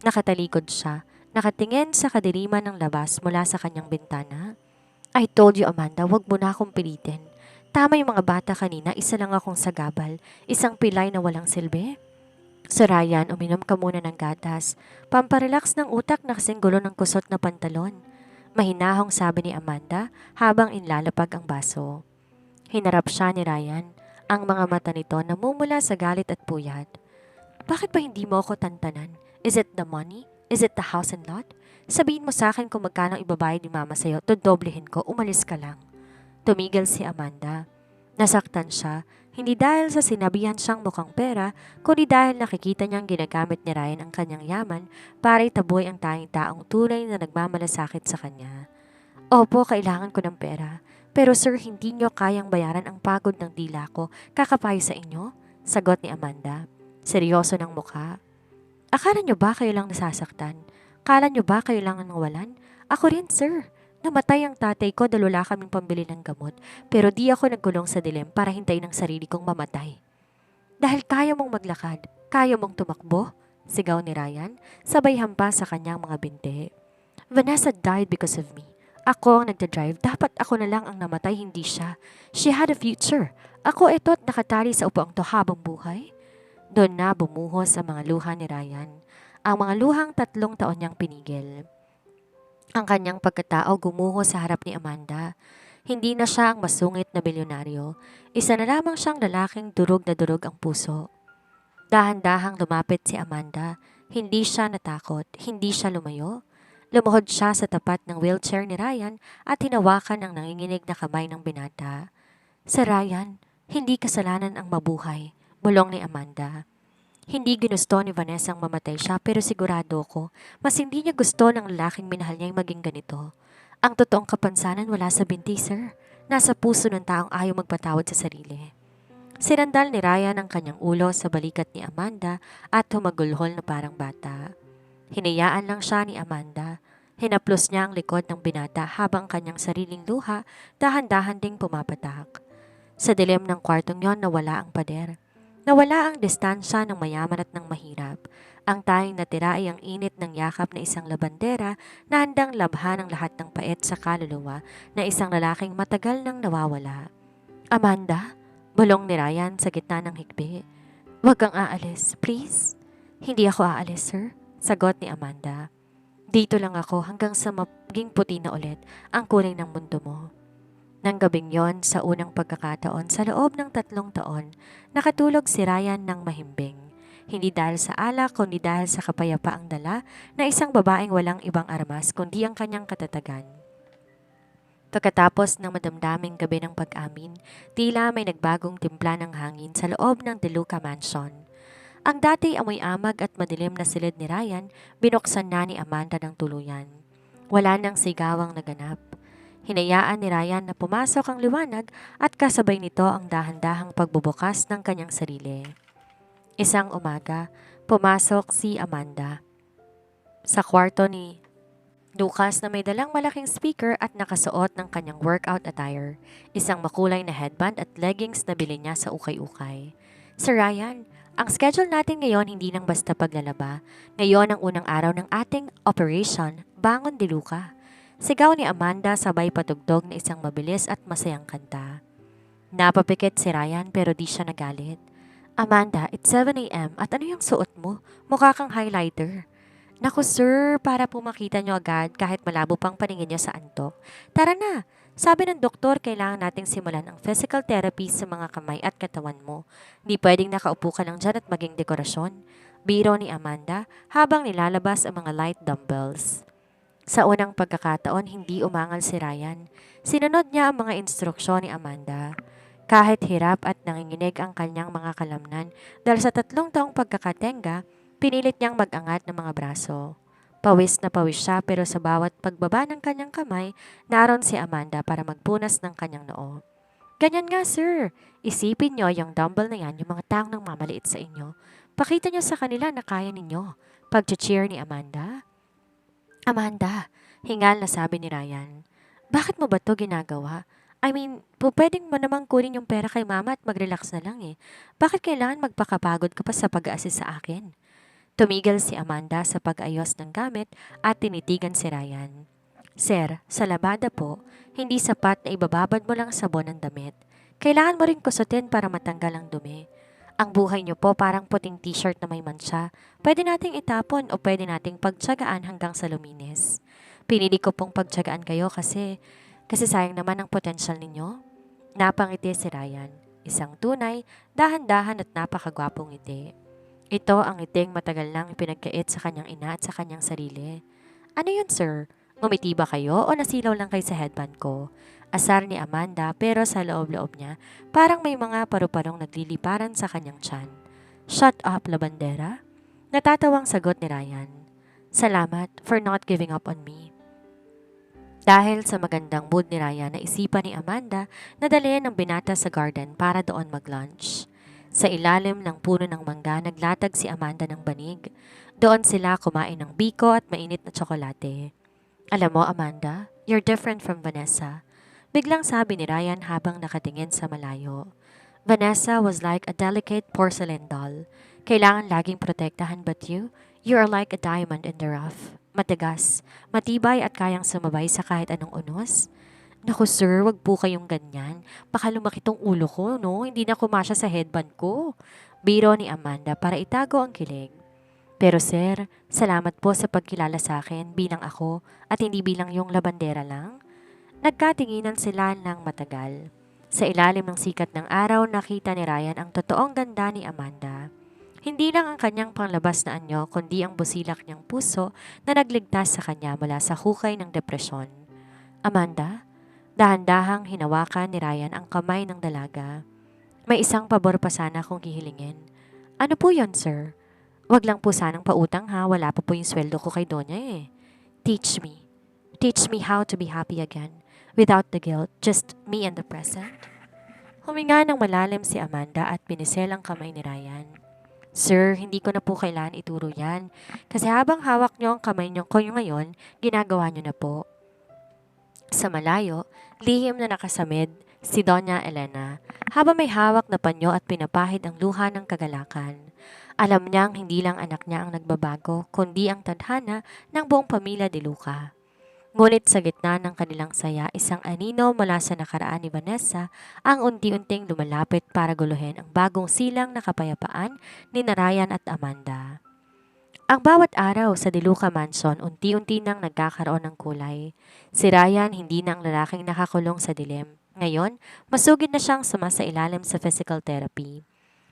Nakatalikod siya, nakatingin sa kadiliman ng labas mula sa kanyang bintana. I told you, Amanda, wag mo na akong pilitin. Tama yung mga bata kanina, isa lang akong sagabal, isang pilay na walang silbi. So Ryan, uminom ka muna ng gatas. Pamparelax ng utak na kasing gulo ng kusot na pantalon. Mahinahong sabi ni Amanda habang inlalapag ang baso. Hinarap siya ni Ryan. Ang mga mata nito namumula sa galit at puyat. Bakit ba hindi mo ako tantanan? Is it the money? Is it the house and lot? Sabihin mo sa akin kung magkano ibabayad ni Mama sa'yo, dodoblehin ko, umalis ka lang. Tumigil si Amanda. Nasaktan siya, hindi dahil sa sinabihan siyang mukhang pera, kundi dahil nakikita niyang ginagamit ni Ryan ang kanyang yaman para itaboy ang tanging taong tunay na nagmamalasakit sa kanya. Opo, kailangan ko ng pera. Pero sir, hindi niyo kayang bayaran ang pagod ng dila ko. Kakapayo sa inyo? Sagot ni Amanda. Seryoso ng mukha. Akala niyo ba kayo lang nasasaktan? Kala niyo ba kayo lang ang nawalan? Ako rin, sir. Namatay ang tatay ko dahil wala kaming pambili ng gamot, pero di ako nagkulong sa dilim para hintayin ang sarili kong mamatay. Dahil kaya mong maglakad, kaya mong tumakbo, sigaw ni Ryan, sabay hampas sa kanyang mga binti. Vanessa died because of me. Ako ang nagdadrive, dapat ako na lang ang namatay, hindi siya. She had a future. Ako ito't nakatali sa upuang to habang buhay. Doon na bumuhos ang mga luha ni Ryan. Ang mga luhang 3 taon niyang pinigil. Ang kanyang pagkatao gumuho sa harap ni Amanda. Hindi na siya ang masungit na bilyonaryo. Isa na lamang siyang lalaking durog na durog ang puso. Dahan-dahang lumapit si Amanda. Hindi siya natakot, hindi siya lumayo. Lumuhod siya sa tapat ng wheelchair ni Ryan at hinawakan ang nanginginig na kamay ng binata. Sa Ryan, hindi kasalanan ang mabuhay, bulong ni Amanda. Hindi ginusto ni Vanessa ang mamatay siya pero sigurado ko, mas hindi niya gusto ng lalaking minahal niya maging ganito. Ang totoong kapansanan wala sa binti, sir. Nasa puso ng taong ayaw magpatawad sa sarili. Sinandal ni Ryan ang kanyang ulo sa balikat ni Amanda at humagulhol na parang bata. Hinayaan lang siya ni Amanda. Hinaplos niya ang likod ng binata habang kanyang sariling luha dahan-dahan ding pumapatak. Sa dilim ng kwartong yon nawala ang pader. Nawala ang distansya ng mayaman at ng mahirap. Ang tanging natira ay ang init ng yakap na isang labandera na handang labhan ang lahat ng pait sa kaluluwa na isang lalaking matagal nang nawawala. Amanda, bulong ni Ryan sa gitna ng higbi. Huwag kang aalis, please. Hindi ako aalis, sir, sagot ni Amanda. Dito lang ako hanggang sa maging puti na ulit ang kulay ng mundo mo. Nang gabing yon, sa unang pagkakataon sa loob ng 3 taon, nakatulog si Ryan ng mahimbing. Hindi dahil sa alak, kundi dahil sa kapayapaang dala na isang babaeng walang ibang armas kundi ang kanyang katatagan. Pagkatapos ng madamdaming gabi ng pag-amin, tila may nagbagong timpla ng hangin sa loob ng De Luca Mansion. Ang dati amoy amag at madilim na silid ni Ryan, binuksan na ni Amanda ng tuluyan. Wala nang sigawang naganap. Hinayaan ni Ryan na pumasok ang liwanag at kasabay nito ang dahan-dahang pagbubukas ng kanyang sarili. Isang umaga, pumasok si Amanda sa kwarto ni Lucas na may dalang malaking speaker at nakasuot ng kanyang workout attire, isang makulay na headband at leggings na bili niya sa ukay-ukay. Sir Ryan, ang schedule natin ngayon hindi nang basta paglalaba. Ngayon ang unang araw ng ating Operation Bangon de Luca. Sigaw ni Amanda sabay patugtog na isang mabilis at masayang kanta. Napapikit si Ryan pero di siya nagalit. Amanda, it's 7 a.m. at ano yung suot mo? Mukha kang highlighter. Naku sir, para po makita nyo agad kahit malabo pang paningin nyo sa antok. Tara na! Sabi ng doktor, kailangan nating simulan ang physical therapy sa mga kamay at katawan mo. Di pwedeng nakaupo ka lang dyan at maging dekorasyon. Biro ni Amanda habang nilalabas ang mga light dumbbells. Sa unang pagkakataon, hindi umangal si Ryan. Sinunod niya ang mga instruksyon ni Amanda. Kahit hirap at nanginginig ang kanyang mga kalamnan dahil sa 3 taong pagkakatenga, pinilit niyang mag-angat ng mga braso. Pawis na pawis siya pero sa bawat pagbaba ng kanyang kamay, naroon si Amanda para magpunas ng kanyang noo. Ganyan nga sir, isipin niyo yung dumbbell na yan yung mga taong nang mamaliit sa inyo. Pakita niyo sa kanila na kaya ninyo. Pag-cheer ni Amanda. Amanda, hingal na sabi ni Ryan. Bakit mo ba to ginagawa? I mean, pwedeng mo namang kunin yung pera kay mama at mag-relax na lang eh. Bakit kailangan magpakapagod ka pa sa pag-assist sa akin? Tumigil si Amanda sa pag-ayos ng gamit at tinitigan si Ryan. Sir, sa labada po, hindi sapat na ibababad mo lang sabon ng damit. Kailangan mo rin kusutin para matanggal ang dumi. Ang buhay niyo po parang puting t-shirt na may mancha. Pwede nating itapon o pwede nating pagtsagaan hanggang sa luminis. Pinili ko pong pagtsagaan kayo kasi sayang naman ang potensyal ninyo. Napangiti si Ryan. Isang tunay, dahan-dahan at napakagwapong ngiti. Ito ang ngiting matagal nang ipinagkait sa kanyang ina at sa kanyang sarili. Ano yun, sir? Ngumiti ba kayo o nasilaw lang kayo sa headband ko? Asar ni Amanda pero sa loob-loob niya, parang may mga paru-parong nagliliparan sa kanyang tiyan. Shut up, labandera. Natatawang sagot ni Ryan. Salamat for not giving up on me. Dahil sa magandang mood ni Ryan, naisipan ni Amanda na dalhin ang binata sa garden para doon mag-lunch. Sa ilalim ng puno ng mangga, naglatag si Amanda ng banig. Doon sila kumain ng biko at mainit na tsokolate. Alam mo, Amanda, you're different from Vanessa. Biglang sabi ni Ryan habang nakatingin sa malayo. Vanessa was like a delicate porcelain doll. Kailangan laging protektahan but you are like a diamond in the rough. Matigas, matibay at kayang sumabay sa kahit anong unos. Naku sir, wag po kayong ganyan. Baka lumaki tong ulo ko, no? Hindi na kumasya sa headband ko. Biro ni Amanda para itago ang kilig. Pero sir, salamat po sa pagkilala sa akin bilang ako at hindi bilang yung labandera lang. Nagkatinginan sila ng matagal. Sa ilalim ng sikat ng araw, nakita ni Ryan ang totoong ganda ni Amanda. Hindi lang ang kanyang panglabas na anyo, kundi ang busilak niyang puso na nagligtas sa kanya mula sa hukay ng depresyon. Amanda, dahan-dahang hinawakan ni Ryan ang kamay ng dalaga. May isang pabor pa sana kung hihilingin. Ano po yon, sir? Wag lang po sanang pautang ha, wala pa po yung sweldo ko kay Donya eh. Teach me. Teach me how to be happy again. Without the guilt, just me and the present. Huminga ng malalim si Amanda at pinisel ang kamay ni Ryan. Sir, hindi ko na po kailangan ituro yan. Kasi habang hawak niyo ang kamay niyo ko ngayon, ginagawa niyo na po. Sa malayo, lihim na nakasamid si Doña Elena habang may hawak na panyo at pinapahid ang luha ng kagalakan. Alam niyang hindi lang anak niya ang nagbabago, kundi ang tadhana ng buong pamilya de Luca. Ngunit sa gitna ng kanilang saya, isang anino mula sa nakaraan ni Vanessa ang unti-unting lumalapit para guluhin ang bagong silang na kapayapaan ni Narayan at Amanda. Ang bawat araw sa De Luca Mansion unti-unti nang nagkakaroon ng kulay. Si Ryan hindi na ang lalaking nakakulong sa dilim. Ngayon, masugid na siyang sumasailalim sa physical therapy.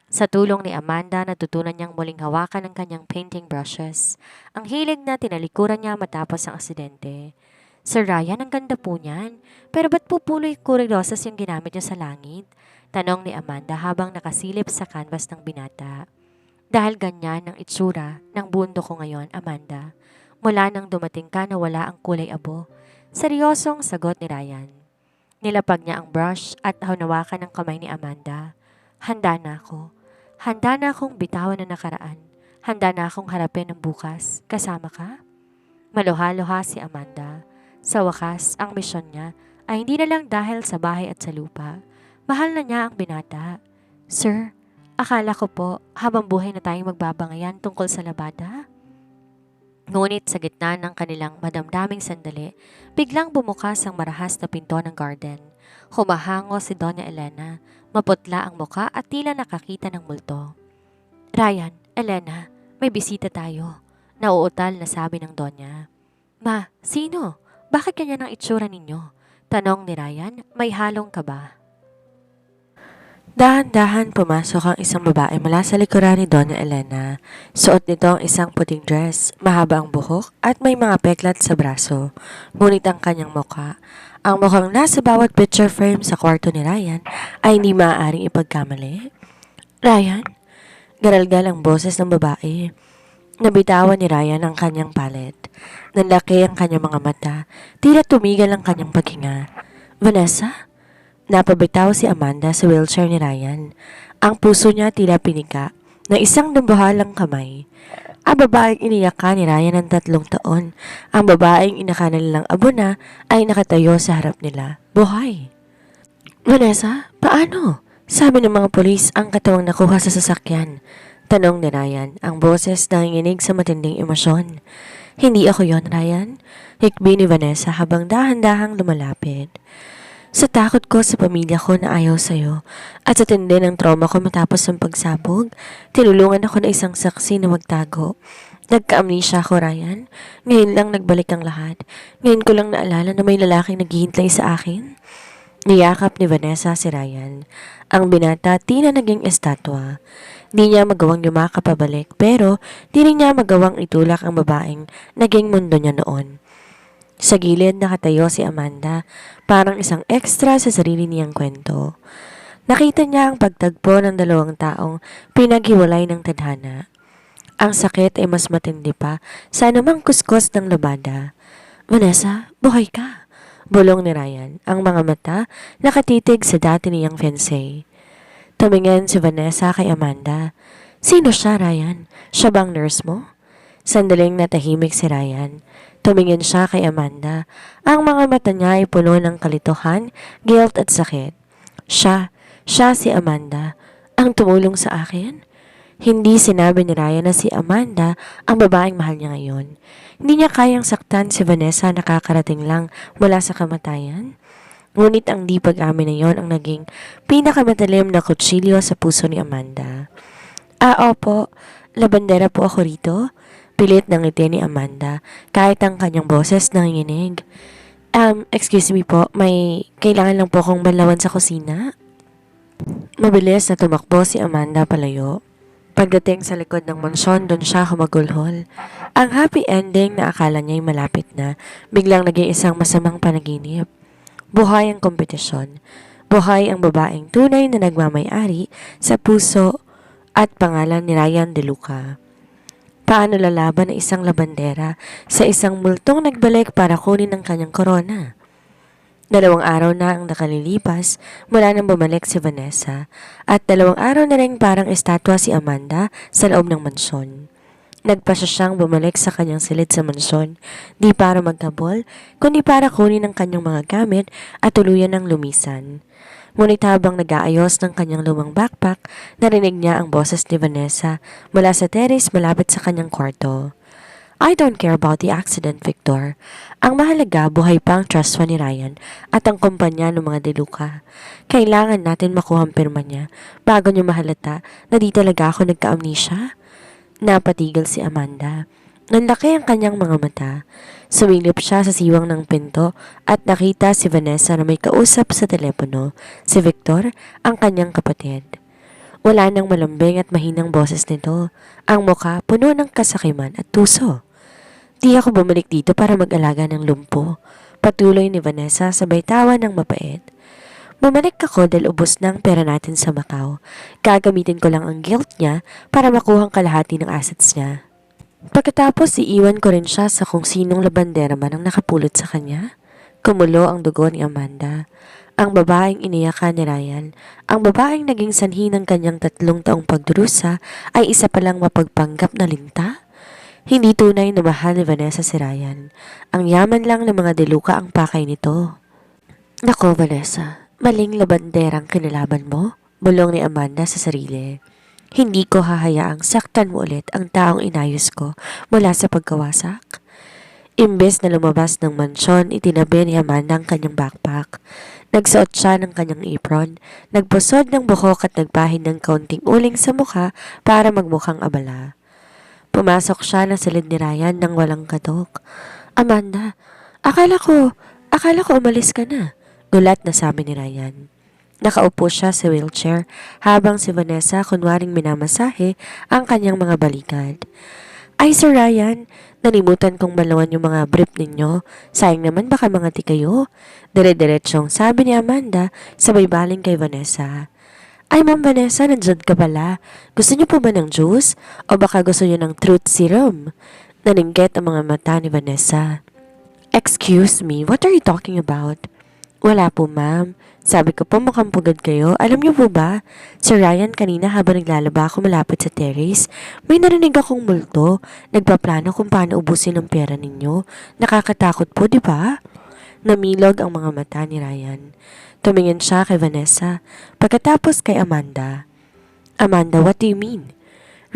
Sa tulong ni Amanda, natutunan niyang muling hawakan ang kanyang painting brushes. Ang hilig na tinalikuran niya matapos ang aksidente. Sir Ryan, ang ganda po niyan. Pero ba't po puloy rosas yung ginamit niya sa langit? Tanong ni Amanda habang nakasilip sa canvas ng binata. Dahil ganyan ang itsura ng bundo ko ngayon, Amanda. Mula nang dumating ka na wala ang kulay abo. Seryosong sagot ni Ryan. Nilapag niya ang brush at hanawakan ng kamay ni Amanda. Handa na ako. Handa na akong bitawan ng nakaraan. Handa na akong harapin ang bukas. Kasama ka? Maluha-luha si Amanda. Sa wakas, ang misyon niya ay hindi na lang dahil sa bahay at sa lupa. Mahal na niya ang binata. Sir, akala ko po habang buhay na tayong magbabangayan tungkol sa labada. Ngunit sa gitna ng kanilang madamdaming sandali, biglang bumukas ang marahas na pinto ng garden. Humahango si Doña Elena. Maputla ang muka at tila nakakita ng multo. Ryan, Elena, may bisita tayo. Nauutal na sabi ng Donya. Ma, sino? Bakit ganyan ang itsura ninyo? Tanong ni Ryan, may halong kaba. Dahan-dahan pumasok ang isang babae mula sa likuran ni Doña Elena. Suot nito ang isang puting dress, mahaba ang buhok at may mga peklat sa braso. Ngunit ang kanyang mukha, ang mukhang nasa bawat picture frame sa kwarto ni Ryan ay hindi maaaring ipagkamali. Ryan? Garalgal ang boses ng babae. Nabitawan ni Ryan ang kanyang palet. Nanlaki ang kanyang mga mata, tila tumigal ang kanyang paghinga. Vanessa? Napabitaw si Amanda sa wheelchair ni Ryan. Ang puso niya tila pinika ng isang dambuhalang kamay. Ang babaeng iniyakan ni Ryan ng 3 taon. Ang babaeng inakala nilang abo na ay nakatayo sa harap nila. Buhay! Vanessa, paano? Sabi ng mga pulis ang katawang nakuha sa sasakyan. Tanong ni Ryan, ang boses nanginginig sa matinding emosyon. Hindi ako yon, Ryan. Hikbi ni Vanessa habang dahan-dahang lumalapit. Sa takot ko sa pamilya ko na ayaw sa'yo at sa tindi ng trauma ko matapos ng pagsabog, tinulungan ako ng isang saksi na magtago. Nagka-amnesia ako, Ryan. Ngayon lang nagbalik ang lahat. Ngayon ko lang naalala na may lalaking naghihintay sa akin. Niyakap ni Vanessa si Ryan. Ang binata tila naging estatwa. Di niya magawang yumakap pabalik pero di rin niya magawang itulak ang babaeng naging mundo niya noon. Sa gilid nakatayo si Amanda, parang isang extra sa sarili niyang kwento. Nakita niya ang pagtagpo ng 2 taong pinaghiwalay ng tadhana. Ang sakit ay mas matindi pa sa anumang kuskus ng labada. Vanessa, buhay ka! Bulong ni Ryan, ang mga mata nakatitig sa dati niyang fiancé. Tumingin si Vanessa kay Amanda. Sino siya, Ryan? Siya bang nurse mo? Sandaling natahimik si Ryan. Tumingin siya kay Amanda. Ang mga mata niya ay puno ng kalituhan, guilt at sakit. Siya si Amanda, ang tumulong sa akin. Hindi sinabi ni Ryan na si Amanda ang babaeng mahal niya ngayon. Hindi niya kayang saktan si Vanessa na kakarating lang mula sa kamatayan. Ngunit ang di pag-amin na yon ang naging pinakamatalim na kutsilyo sa puso ni Amanda. Opo, labandera po ako rito. Pilit ng ngiti ni Amanda kahit ang kanyang boses nanginginig. Excuse me po, may kailangan lang po akong banlawan sa kusina. Mabilis na tumakbo si Amanda palayo. Pagdating sa likod ng mansyon, doon siya humagulhol. Ang happy ending na akala niya'y malapit na, biglang naging isang masamang panaginip. Buhay ang kompetisyon. Buhay ang babaeng tunay na nagmamay-ari sa puso at pangalan ni Ryan De Luca. Paano lalaban ang isang labandera sa isang multong nagbalik para kunin ang kanyang korona? 2 araw na ang nakalilipas mula nang bumalik si Vanessa at 2 araw na rin parang estatwa si Amanda sa loob ng mansyon. Nagpasya siyang bumalik sa kanyang silid sa mansyon, di para magkabol, kundi para kunin ang kanyang mga gamit at tuluyan ng lumisan. Ngunit habang nag-aayos ng kanyang lumang backpack, narinig niya ang boses ni Vanessa mula sa terrace malapit sa kanyang kwarto. I don't care about the accident, Victor. Ang mahalaga, buhay pa ang trust fund ni Ryan at ang kumpanya ng mga De Luca. Kailangan natin makuha ang pirma niya bago niya mahalata na di talaga ako nagka-amnesia. Napatigil si Amanda. Nanlaki ang kanyang mga mata. Sumilip siya sa siwang ng pinto at nakita si Vanessa na may kausap sa telepono, si Victor, ang kanyang kapatid. Wala nang malambing at mahinang boses nito. Ang mukha puno ng kasakiman at tuso. Di ako bumalik dito para mag-alaga ng lumpo. Patuloy ni Vanessa sabay tawa ng mapait. Bumalik ako dahil ubos na ang pera natin sa Macau. Gagamitin ko lang ang guilt niya para makuha ang kalahati ng assets niya. Pagkatapos iiwan ko rin siya sa kung sinong labandera man ang nakapulot sa kanya. Kumulo ang dugo ni Amanda. Ang babaeng iniyakan ni Ryan, ang babaeng naging sanhi ng kanyang 3 taong pagdurusa ay isa palang mapagpanggap na linta. Hindi tunay na mahal ni Vanessa si Ryan. Ang yaman lang ng mga De Luca ang pakay nito. Nako Vanessa, maling labanderang kinalaban mo, bulong ni Amanda sa sarili. Hindi ko hahayaang saktan mo ulit ang taong inayos ko mula sa pagkawasak. Imbes na lumabas ng mansyon, itinabi ni Amanda ang kanyang backpack. Nagsuot siya ng kanyang apron, nagpusod ng buhok at nagpahid ng kaunting uling sa mukha para magmukhang abala. Pumasok siya na silid ni Ryan nang walang katok. Amanda, akala ko umalis ka na. Gulat na sabi ni Ryan. Nakaupo siya sa wheelchair habang si Vanessa kunwaring minamasahe ang kanyang mga balikat. Ay, Sir Ryan, nalimutan kong malawan yung mga brief ninyo. Sayang naman baka mga ti kayo. Dire-diretsyong sabi ni Amanda sabay baling kay Vanessa. Ay, Ma'am Vanessa, nandyan ka pala. Gusto niyo po ba ng juice? O baka gusto niyo ng truth serum? Naninggit ang mga mata ni Vanessa. Excuse me, what are you talking about? Wala po, ma'am. Sabi ko po mukhang pugad kayo. Alam niyo po ba, Sir Ryan, kanina habang naglalaba ako malapit sa terrace, may narinig akong multo. Nagpaplano kung paano ubusin ang pera ninyo. Nakakatakot po, di ba? Namilog ang mga mata ni Ryan. Tumingin siya kay Vanessa, pagkatapos kay Amanda. Amanda, what do you mean?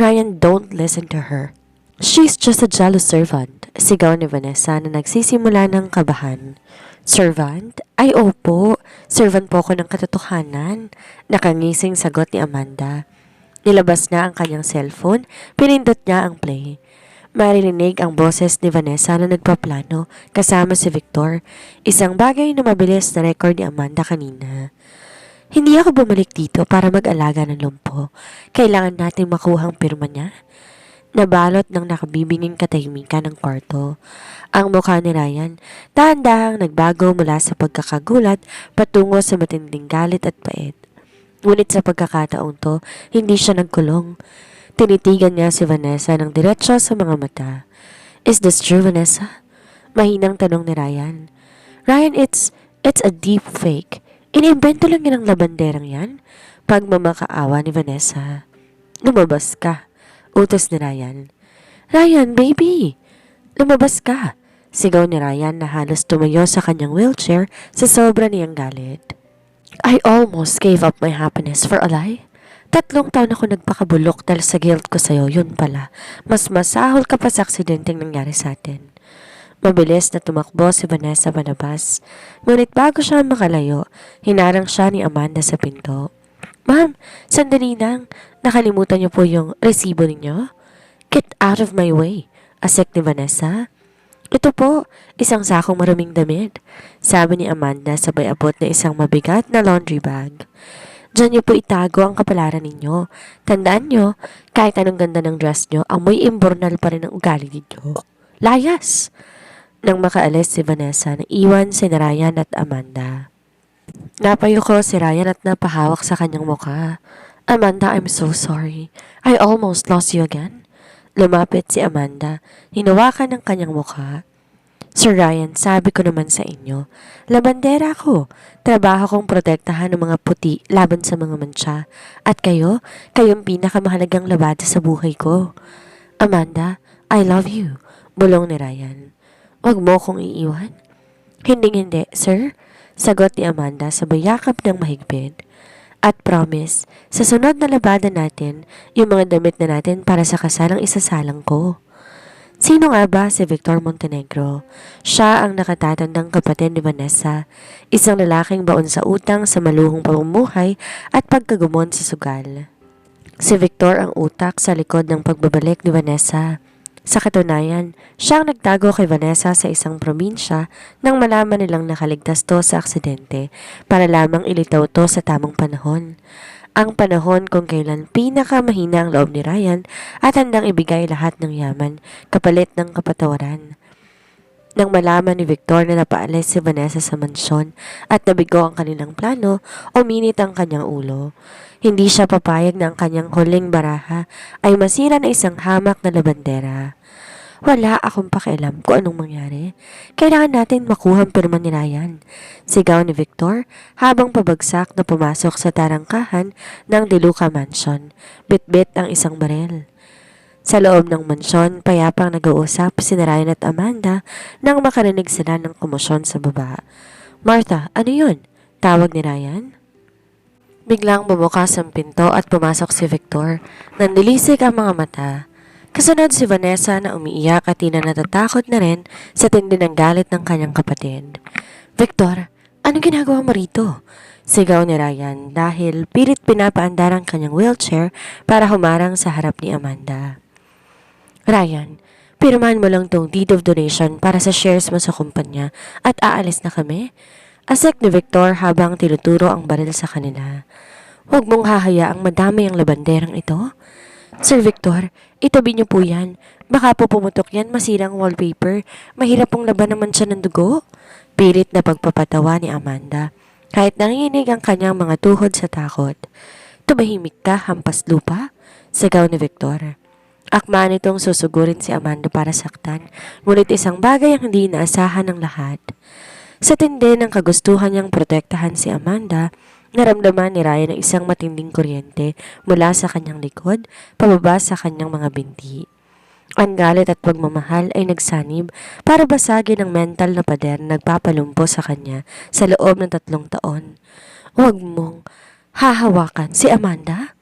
Ryan, don't listen to her. She's just a jealous servant, sigaw ni Vanessa na nagsisimula ng kabahan. Servant? Ay opo, servant po ako ng katotohanan. Nakangising sagot ni Amanda. Nilabas na ang kanyang cellphone, pinindot niya ang play. Maririnig ang boses ni Vanessa na nagpaplano kasama si Victor, isang bagay na mabilis na record ni Amanda kanina. Hindi ako bumalik dito para mag-alaga ng lumpo. Kailangan natin makuha ang pirma niya. Nabalot ng nakabibinging katahimikan ng kwarto. Ang mukha ni Ryan, dahan-dahang nagbago mula sa pagkakagulat patungo sa matinding galit at pait. Ngunit sa pagkakataong to, hindi siya nagkulong. Tinitigan niya si Vanessa ng diretsyo sa mga mata. Is this true, Vanessa? Mahinang tanong ni Ryan. Ryan, it's a deep fake. Inimbento lang yan ang labanderang yan. Pagmamakaawa ni Vanessa. Lumabas ka. Utos ni Ryan. Ryan, baby! Lumabas ka! Sigaw ni Ryan na halos tumayo sa kanyang wheelchair sa sobra niyang galit. I almost gave up my happiness for a lie. 3 taon ako nagpakabulok dahil sa guilt ko sa'yo, yun pala. Mas masahol ka pa sa aksidenteng nangyari sa atin. Mabilis na tumakbo si Vanessa palabas. Ngunit bago siya makalayo, hinarang siya ni Amanda sa pinto. Ma'am, sandali lang. Nakalimutan niyo po yung resibo ninyo? Get out of my way, asik ni Vanessa. Ito po, isang sakong maruming damit. Sabi ni Amanda sabay abot na isang mabigat na laundry bag. Diyan niyo po itago ang kapalaran ninyo. Tandaan niyo, kahit anong ganda ng dress niyo, amoy imbornal pa rin ang ugali ninyo. Layas! Nang makaalis si Vanessa, naiwan si Ryan at Amanda. Napayo ko si Ryan at napahawak sa kanyang mukha. Amanda, I'm so sorry. I almost lost you again. Lumapit si Amanda, hinawakan ng kanyang mukha. Sir Ryan, sabi ko naman sa inyo, labandera ako. Trabaho kong protektahan ng mga puti laban sa mga mancha. At kayong pinakamahalagang labada sa buhay ko. Amanda, I love you. Bulong ni Ryan. Huwag mo kong iiwan. Hindi, sir. Sagot ni Amanda sa bayakap ng mahigpit. At promise, sa sunod na labada natin, yung mga damit na natin para sa kasalang isasalang ko. Sino nga ba si Victor Montenegro? Siya ang nakatatandang kapatid ni Vanessa, isang lalaking baon sa utang sa maluhong pamumuhay at pagkagumon sa sugal. Si Victor ang utak sa likod ng pagbabalik ni Vanessa. Sa katunayan, siya ang nagtago kay Vanessa sa isang probinsya nang malaman nilang nakaligtas to sa aksidente para lamang ilitaw to sa tamang panahon. Ang panahon kung kailan pinakamahina ang loob ni Ryan at handang ibigay lahat ng yaman kapalit ng kapatawaran. Nang malaman ni Victor na napaalis si Vanessa sa mansyon at nabigo ang kanilang plano, uminit ang kanyang ulo. Hindi siya papayag na ang kanyang huling baraha ay masira na isang hamak na labandera. Wala akong pakialam kung anong mangyari. Kailangan natin makuha ang pirma ni Ryan. Sigaw ni Victor habang pabagsak na pumasok sa tarangkahan ng Deluca Mansion. Bit-bit ang isang barel. Sa loob ng mansyon, payapang nag-uusap si Ryan at Amanda nang makarinig sila ng komosyon sa baba. Martha, ano yun? Tawag ni Ryan. Biglang bumukas ang pinto at pumasok si Victor. Nandilisik ang mga mata. Kasunod si Vanessa na umiiyak at natatakot na rin sa tindi ng galit ng kanyang kapatid. Victor, Anong ginagawa mo rito? Sigaw ni Ryan dahil pilit pinapaandar ang kanyang wheelchair para humarang sa harap ni Amanda. Ryan, pirmahan mo lang tong deed of donation para sa shares mo sa kumpanya at aalis na kami. Asek ni Victor habang tinuturo ang baril sa kanila. Huwag mong hahayaang madami ang labanderang ito. Sir Victor, itabi niyo po yan. Baka po pumutok yan, masirang wallpaper. Mahirap pong laban naman siya ng dugo. Pilit na pagpapatawa ni Amanda. Kahit nanginginig ang kanyang mga tuhod sa takot. Tumahimik ka, hampas lupa? Sigaw ni Victor. Akma nitong susugurin si Amanda para saktan, ngunit isang bagay ang hindi inaasahan ng lahat. Sa tindi ng kagustuhan niyang protektahan si Amanda, naramdaman ni Ryan ang isang matinding kuryente mula sa kanyang likod, pababa sa kanyang mga binti. Ang galit at pagmamahal ay nagsanib para basagin ang mental na pader na nagpapalumpo sa kanya sa loob ng 3 taon. Huwag mong hahawakan si Amanda?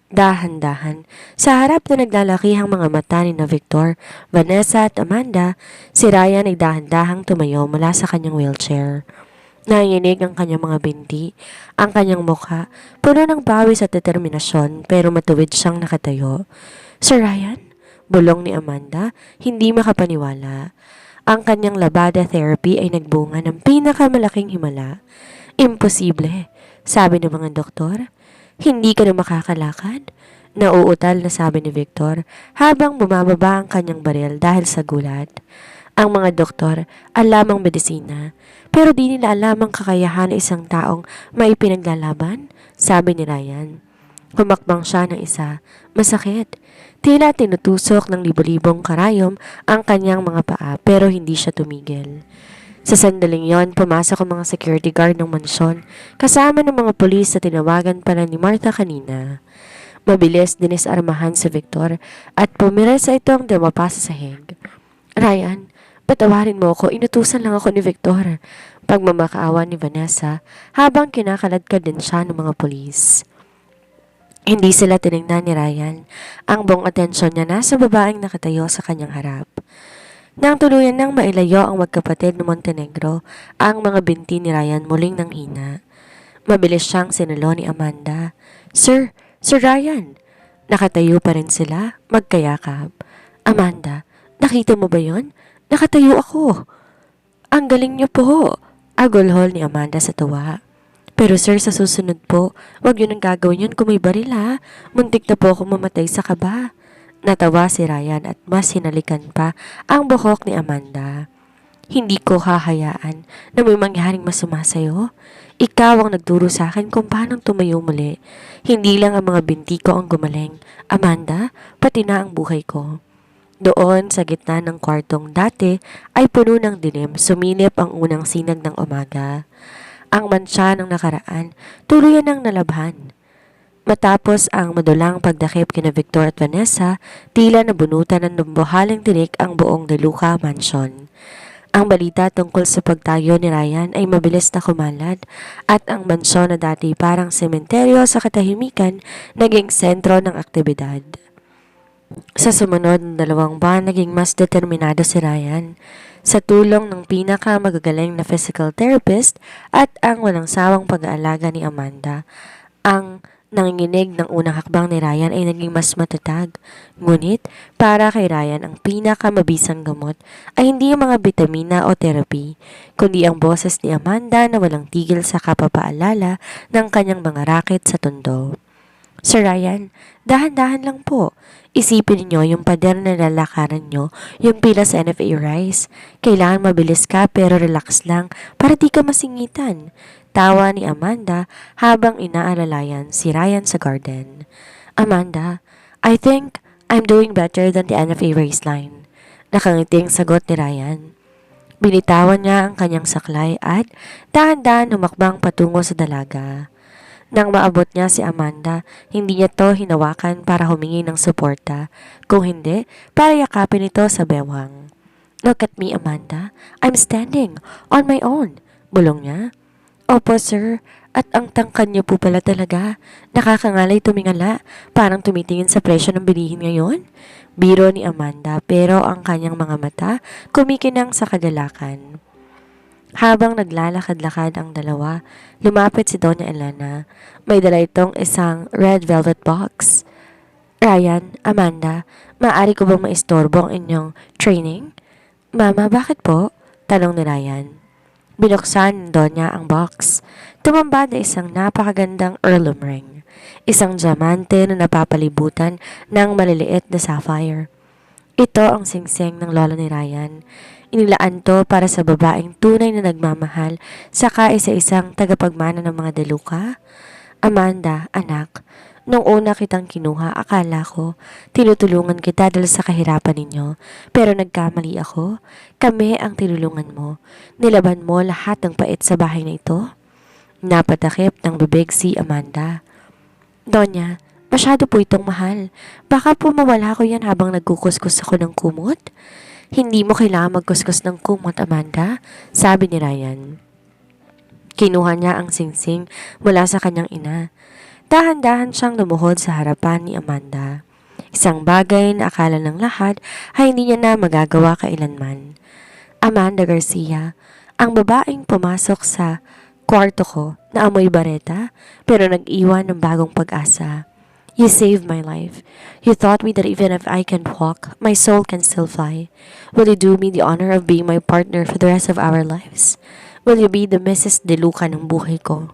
Dahan-dahan, sa harap na naglalakihang mga mata ni na Victor, Vanessa at Amanda, si Ryan ay dahan-dahang tumayo mula sa kanyang wheelchair. Nanginig ang kanyang mga binti, ang kanyang mukha, puno ng pawis at determinasyon pero matuwid siyang nakatayo. Sir Ryan? Bulong ni Amanda, hindi makapaniwala. Ang kanyang labada therapy ay nagbunga ng pinakamalaking himala. Imposible, sabi ng mga doktor. Hindi ka na makakalakad? Nauutal na sabi ni Victor habang bumababa ang kanyang baril dahil sa gulat. Ang mga doktor alam ang medisina, pero di nila alam ang kakayahan ng isang taong may pinaglalaban, sabi ni Ryan. Humakbang siya ng isa. Masakit. Tila tinutusok ng libo-libong karayom ang kanyang mga paa pero hindi siya tumigil. Sa sandaling yon, pumasok ang mga security guard ng mansyon kasama ng mga pulis na tinawagan pala ni Martha kanina. Mabilis dinisarmahan si Victor at pumira sa ito ang dumapa sa sahig. Ryan, patawarin mo ako, inutusan lang ako ni Victor. Pagmamakaawa ni Vanessa habang kinakaladkad din siya ng mga pulis. Hindi sila tinignan ni Ryan. Ang buong atensyon niya nasa babaeng nakatayo sa kanyang harap. Nang tuluyan nang mailayo ang magkapatid ng Montenegro, ang mga binti ni Ryan muling nanghina. Mabilis siyang sinulo ni Amanda. Sir Ryan! Nakatayo pa rin sila, magkayakap. Amanda, nakita mo ba yon? Nakatayo ako. Ang galing niyo po, agulhol ni Amanda sa tuwa. Pero sir, sa susunod po, wag yun ang gagawin yun kung may baril ha. Muntik na po ako mamatay sa kaba. Natawa si Ryan at mas hinalikan pa ang buhok ni Amanda. Hindi ko hahayaan na may mangyaring masama sa'yo. Ikaw ang nagturo sa akin kung paano tumayo muli. Hindi lang ang mga binti ko ang gumaling. Amanda, pati na ang buhay ko. Doon sa gitna ng kwartong dati ay puno ng dilim, sumilip ang unang sinag ng umaga. Ang mantsa ng nakaraan, tuluyan ng nalabhan. Matapos ang madulang pagdakip kina Victor at Vanessa, tila nabunutan ng lumbuhaling tinik ang buong De Luca Mansion. Ang balita tungkol sa pagtayo ni Ryan ay mabilis na kumalat at ang mansyon na dati parang sementeryo sa katahimikan naging sentro ng aktibidad. Sa sumunod na 2 buwan, naging mas determinado si Ryan. Sa tulong ng pinakamagagaling na physical therapist at ang walang sawang pag-aalaga ni Amanda, ang nanginginig ng unang hakbang ni Ryan ay naging mas matatag. Ngunit, para kay Ryan, ang pinakamabisang gamot ay hindi ang mga bitamina o therapy, kundi ang boses ni Amanda na walang tigil sa kapapaalala ng kanyang mga raket sa tondo. Sir Ryan, dahan-dahan lang po. Isipin niyo yung pader na lalakaran niyo, yung pila sa NFA Rice. Kailangan mabilis ka pero relax lang para di ka masingitan. Tawa ni Amanda habang inaalalayan si Ryan sa garden. Amanda, I think I'm doing better than the NFA race line. Nakangiting sagot ni Ryan. Binitawan niya ang kanyang saklay at dahan-dahan humakbang patungo sa dalaga. Nang maabot niya si Amanda, hindi niya to hinawakan para humingi ng suporta. Kung hindi, para yakapin ito sa bewang. Look at me, Amanda. I'm standing on my own. Bulong niya. Opo, sir. At ang tangkan niyo po pala talaga. Nakakangalay tumingala. Parang tumitingin sa presyo ng bilihin ngayon. Biro ni Amanda pero ang kanyang mga mata kumikinang sa kagalakan. Habang naglalakad-lakad ang dalawa, lumapit si Doña Elena. May dala itong isang red velvet box. Ryan, Amanda, maaari ko bang maistorbo ang inyong training? Mama, bakit po? Tanong ni Ryan. Binuksan ni Donya ang box. Tumambad na isang napakagandang heirloom ring. Isang diamante na napapalibutan ng maliliit na sapphire. Ito ang singsing ng lolo ni Ryan. Inilaan to para sa babaeng tunay na nagmamahal saka isa-isang tagapagmana ng mga deluka. Amanda, anak, nung una kitang kinuha, akala ko tinutulungan kita dahil sa kahirapan ninyo. Pero nagkamali ako. Kami ang tinulungan mo. Nilaban mo lahat ng pait sa bahay na ito. Napatakip ng bibig si Amanda. Donya, masyado po itong mahal. Baka po mawala ko yan habang nagkukuskus ako ng kumot. Hindi mo kailangan magkuskus ng kumot, Amanda, sabi ni Ryan. Kinuha niya ang singsing mula sa kanyang ina. Dahan-dahan siyang lumuhod sa harapan ni Amanda. Isang bagay na akala ng lahat ay hindi niya na magagawa kailanman. Amanda Garcia, ang babaeng pumasok sa kwarto ko na amoy bareta pero nag-iwan ng bagong pag-asa. You saved my life. You taught me that even if I can't walk, my soul can still fly. Will you do me the honor of being my partner for the rest of our lives? Will you be the Mrs. De Luca ng buhay ko?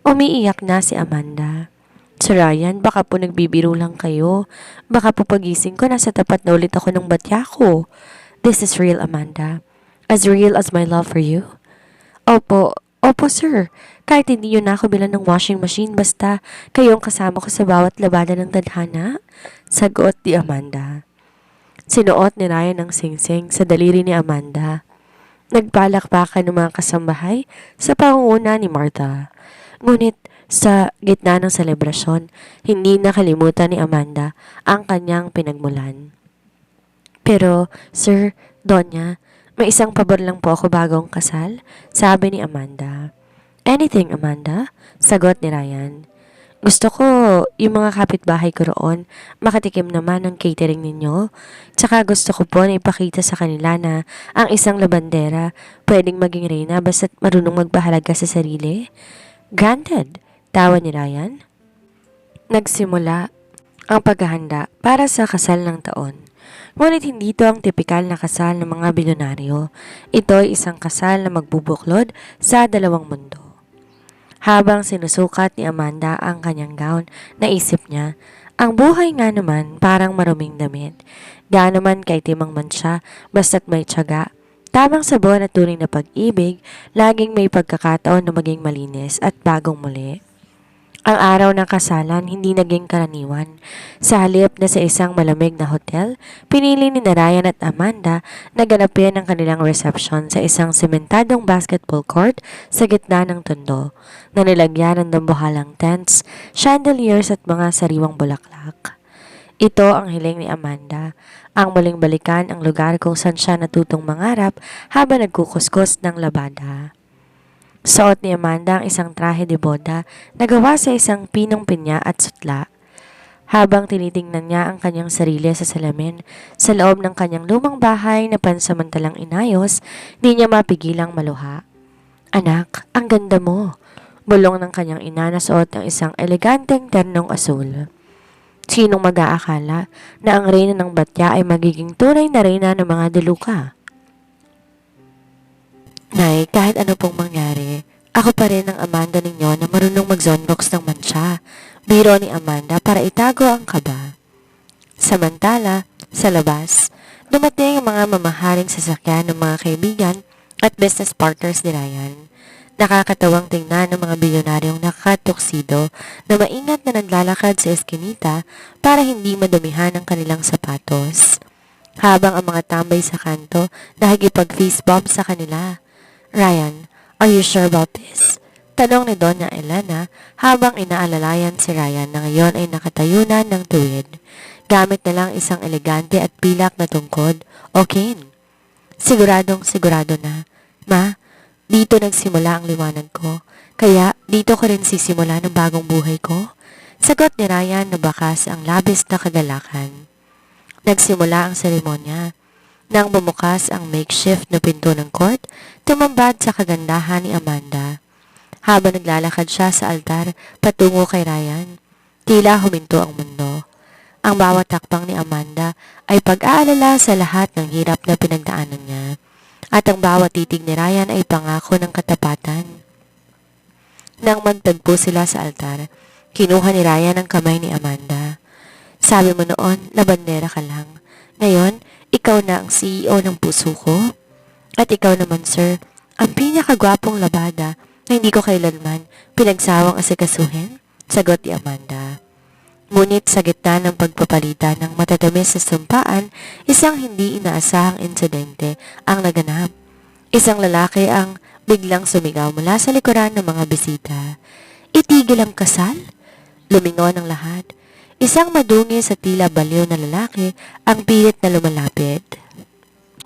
Umiiyak na si Amanda. Sir Ryan, baka po nagbibiro lang kayo. Baka po pagising ko, nasa tapat na ulit ako ng batya ko. This is real, Amanda. As real as my love for you. Opo sir. Kahit hindi yun na ako bilang ng washing machine, basta kayong kasama ko sa bawat labada ng tadhana. Sagot ni Amanda. Sinuot ni Ryan ang singsing sa daliri ni Amanda. Nagpalakpakan ng mga kasambahay sa pangunguna ni Martha. Ngunit sa gitna ng selebrasyon, hindi nakalimutan ni Amanda ang kanyang pinagmulan. Pero, Sir, Donya, may isang pabor lang po ako bagong kasal, sabi ni Amanda. Anything, Amanda? Sagot ni Ryan. Gusto ko yung mga kapitbahay ko roon makatikim naman ng catering ninyo. Tsaka gusto ko po na ipakita sa kanila na ang isang labandera pwedeng maging reyna basta't marunong magpahalaga sa sarili. Granted, tawa ni Ryan. Nagsimula ang paghahanda para sa kasal ng taon. Ngunit hindi ito ang tipikal na kasal ng mga bilyonaryo. Ito ay isang kasal na magbubuklod sa dalawang mundo. Habang sinusukat ni Amanda ang kanyang gown, naisip niya, ang buhay nga naman parang maruming damit. Gaano man kaitimang man siya, basta't may tiyaga. Tamang sabon at tunay na pag-ibig, laging may pagkakataon na maging malinis at bagong muli. Ang araw ng kasalan hindi naging karaniwan. Sa halip na sa isang malamig na hotel, pinili ni Ryan at Amanda na ganapin ang kanilang reception sa isang sementadong basketball court sa gitna ng tondo, na nilagyan ng dambuhalang tents, chandeliers at mga sariwang bulaklak. Ito ang hiling ni Amanda, ang muling balikan ang lugar kung saan siya natutong mangarap habang nagkukuskus ng labada. Suot ni Amanda ang isang trahe de boda na gawa sa isang pinong pinya at sutla. Habang tinitingnan niya ang kanyang sarili sa salamin, sa loob ng kanyang lumang bahay na pansamantalang inayos, di niya mapigilang maluha. Anak, ang ganda mo! Bulong ng kanyang ina na suot ng isang eleganteng ternong asul. Sinong mag-aakala na ang reyna ng batya ay magiging tunay na reyna ng mga deluka? Nay, kahit ano pong mangyari, ako pa rin ang Amanda ninyo na marunong mag-zonebox ng mantsa. Biro ni Amanda para itago ang kaba. Samantala, sa labas, dumating ang mga mamahaling sasakyan ng mga kaibigan at business partners ni Ryan. Nakakatawang tingnan ng mga bilyonaryong nakatuksido na maingat na naglalakad sa eskinita para hindi madumihan ang kanilang sapatos. Habang ang mga tambay sa kanto nakikipag-fist bump sa kanila. Ryan, are you sure about this? Tanong ni Doña Elena habang inaalalayan si Ryan na ngayon ay nakatayunan ng tuwid. Gamit na lang isang elegante at pilak na tungkod o cane. Siguradong sigurado na. Ma, dito nagsimula ang liwanag ko. Kaya dito ko rin sisimula ng bagong buhay ko. Sagot ni Ryan na bakas ang labis na kagalakan. Nagsimula ang seremonya. Nang bumukas ang makeshift na pinto ng court, tumambad sa kagandahan ni Amanda. Habang naglalakad siya sa altar patungo kay Ryan, tila huminto ang mundo. Ang bawat takpang ni Amanda ay pag-aalala sa lahat ng hirap na pinagdaanan niya. At ang bawat titig ni Ryan ay pangako ng katapatan. Nang magtagpo sila sa altar, kinuha ni Ryan ang kamay ni Amanda. Sabi mo noon na bandera ka lang. Ngayon, ikaw na ang CEO ng puso ko. At ikaw naman, sir, ang pinakagwapong labada na hindi ko kailanman pinagsawang asikasuhin, sagot ni Amanda. Ngunit sa gitna ng pagpapalitan ng matatamis sa sumpaan, isang hindi inaasahang insidente ang naganap. Isang lalaki ang biglang sumigaw mula sa likuran ng mga bisita. Itigil ang kasal? Lumingon ang lahat. Isang madungis sa tila baliw na lalaki ang pilit na lumalapit.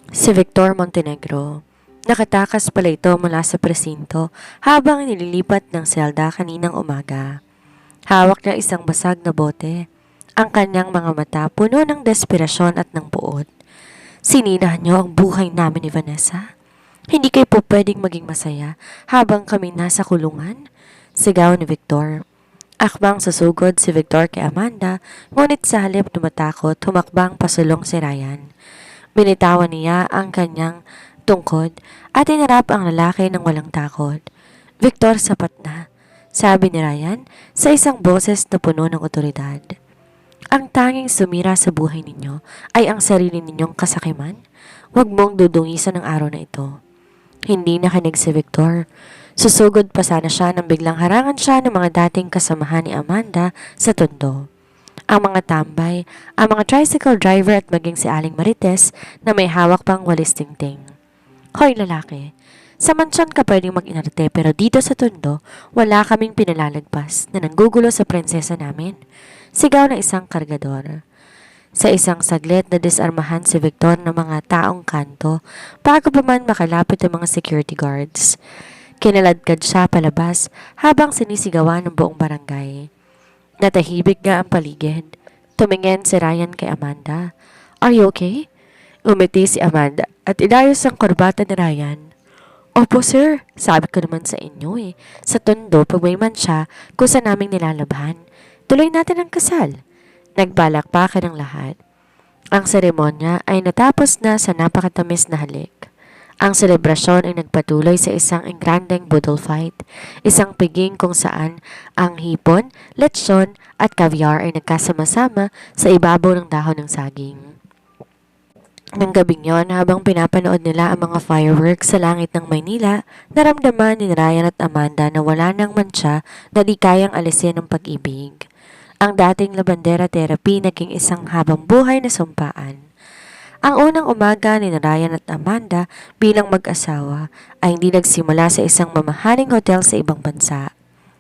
Si Victor Montenegro. Nakatakas pala ito mula sa presinto habang nililipat ng selda kaninang umaga. Hawak niya isang basag na bote. Ang kanyang mga mata puno ng desperasyon at ng puot. Sinirahan niyo ang buhay namin ni Vanessa? Hindi kayo po pwedeng maging masaya habang kami nasa kulungan? Sigaw ni Victor. Akbang susugod si Victor kay Amanda, ngunit sa halip na matakot, humakbang pasulong si Ryan. Binitawan niya ang kanyang tungkod at inarap ang lalaki ng walang takot. Victor, sapat na, sabi ni Ryan sa isang boses na puno ng otoridad. Ang tanging sumira sa buhay ninyo ay ang sarili ninyong kasakiman. Huwag mong dudungisan ang araw na ito. Hindi nakinig si Victor. Susugod pa sana siya nang biglang harangan siya ng mga dating kasamahan ni Amanda sa tondo. Ang mga tambay, ang mga tricycle driver at maging si Aling Marites na may hawak pang walis tingting. Hoy lalaki, sa mansyon ka pwedeng mag-inarte pero dito sa tondo, wala kaming pinalalagpas na nanggugulo sa prinsesa namin. Sigaw ng isang kargador. Sa isang saglit na disarmahan si Victor ng mga taong kanto bago pa man makalapit ang mga security guards. Kinaladkad siya palabas habang sinisigawan ng buong barangay. Natahibig nga ang paligid. Tumingin si Ryan kay Amanda. Are you okay? Umiti si Amanda at inayos ang korbata ni Ryan. Opo sir, sabi ko naman sa inyo Sa tondo pag may mansya kung saan naming nilalabhan. Tuloy natin ang kasal. Nagbalakpakan ng lahat. Ang seremonya ay natapos na sa napakatamis na halik. Ang selebrasyon ay nagpatuloy sa isang engrandeng budol fight, isang piging kung saan ang hipon, lechon at caviar ay nagkasama-sama sa ibabaw ng dahon ng saging. Nang gabing yon, habang pinapanood nila ang mga fireworks sa langit ng Maynila, naramdaman ni Ryan at Amanda na wala nang mantsa na di kayang alisin ng pag-ibig. Ang dating labandera therapy naging isang habang buhay na sumpaan. Ang unang umaga ni Ryan at Amanda bilang mag-asawa ay hindi nagsimula sa isang mamahaling hotel sa ibang bansa.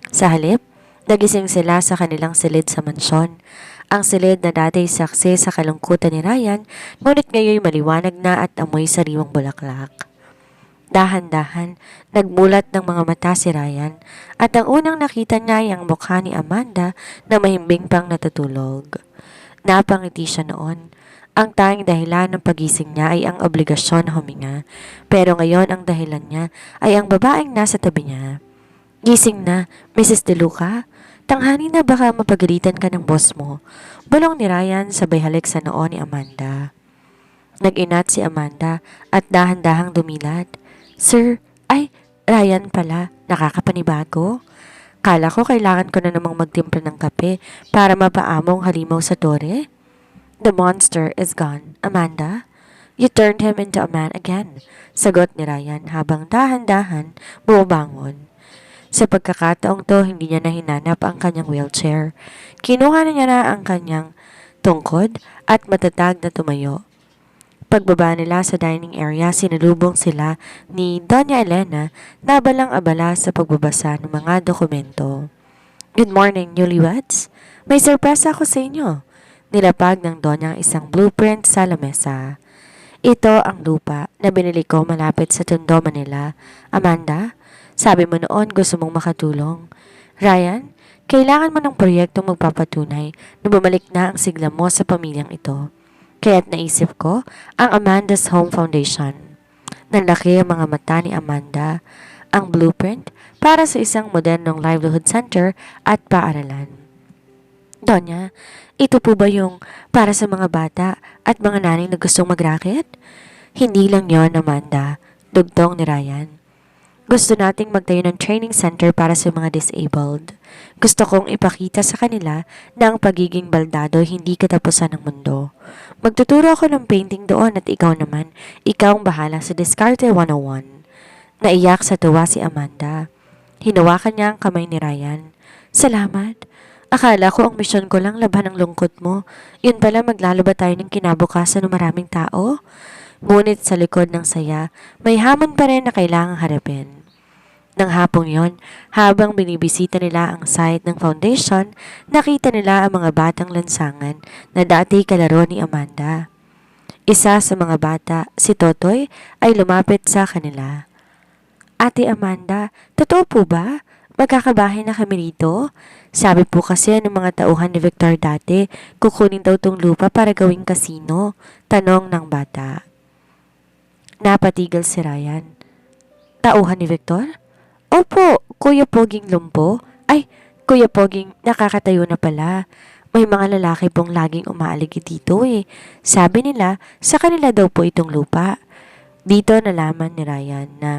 Sa halip, nagising sila sa kanilang silid sa mansyon. Ang silid na dati saksi sa kalungkutan ni Ryan, ngunit ngayon maliwanag na at amoy sariwang bulaklak. Dahan-dahan, nagmulat ng mga mata si Ryan at ang unang nakita niya ay ang mukha ni Amanda na mahimbing pang natutulog. Napangiti siya noon. Ang tanging dahilan ng pagising niya ay ang obligasyon na huminga, pero ngayon ang dahilan niya ay ang babaeng nasa tabi niya. Gising na, Mrs. De Luca. Tanghali na baka mapagalitan ka ng boss mo. Bulong ni Ryan sabay halik sa noo ni Amanda. Nag-inat si Amanda at dahan-dahang dumilat. Sir, ay, Ryan pala, nakakapanibago. Kala ko kailangan ko na namang magtimpla ng kape para mapaamong halimaw sa tore. The monster is gone, Amanda. You turned him into a man again, sagot ni Ryan habang dahan-dahan bumabangon. Sa pagkakataong to, hindi niya na hinanap ang kanyang wheelchair. Kinuha na niya na ang kanyang tungkod at matatag na tumayo. Pagbaba nila sa dining area, sinalubong sila ni Doña Elena na abalang-abala sa pagbabasa ng mga dokumento. Good morning, newlyweds. May sorpresa ako sa inyo. Nilapag ng Doña isang blueprint sa lamesa. Ito ang lupa na binili ko malapit sa Tondo, Manila. Amanda, sabi mo noon gusto mong makatulong. Ryan, kailangan mo ng proyektong magpapatunay na bumalik na ang sigla mo sa pamilyang ito. Kaya't naisip ko ang Amanda's Home Foundation. Nanlaki ang mga mata ni Amanda, ang blueprint para sa isang modernong livelihood center at paaralan. Donya, ito po ba yung para sa mga bata at mga nanay na gustong mag-racket? Hindi lang yon, Amanda. Dugtong ni Ryan. Gusto nating magtayo ng training center para sa mga disabled. Gusto kong ipakita sa kanila na ang pagiging baldado hindi katapusan ng mundo. Magtuturo ako ng painting doon at ikaw naman, ikaw ang bahala sa Discarte 101. Naiyak sa tuwa si Amanda. Hinawakan niya ang kamay ni Ryan. Salamat. Akala ko ang misyon ko lang laban ang lungkot mo. Yun pala maglalaba tayo ng kinabukasan ng maraming tao. Ngunit sa likod ng saya, may hamon pa rin na kailangang harapin. Nang hapong yon, habang binibisita nila ang site ng foundation, nakita nila ang mga batang lansangan na dati kalaro ni Amanda. Isa sa mga bata, si Totoy, ay lumapit sa kanila. Ate Amanda, totoo po ba? Magkakabahay na kami rito? Sabi po kasi ng mga tauhan ni Victor dati, kukunin daw tong lupa para gawing kasino. Tanong ng bata. Napatigil si Ryan. Tauhan ni Victor? Opo, Kuya Poging Lumpo. Ay, Kuya Poging, nakakatayo na pala. May mga lalaki pong laging umaaligi dito eh. Sabi nila, sa kanila daw po itong lupa. Dito nalaman ni Ryan na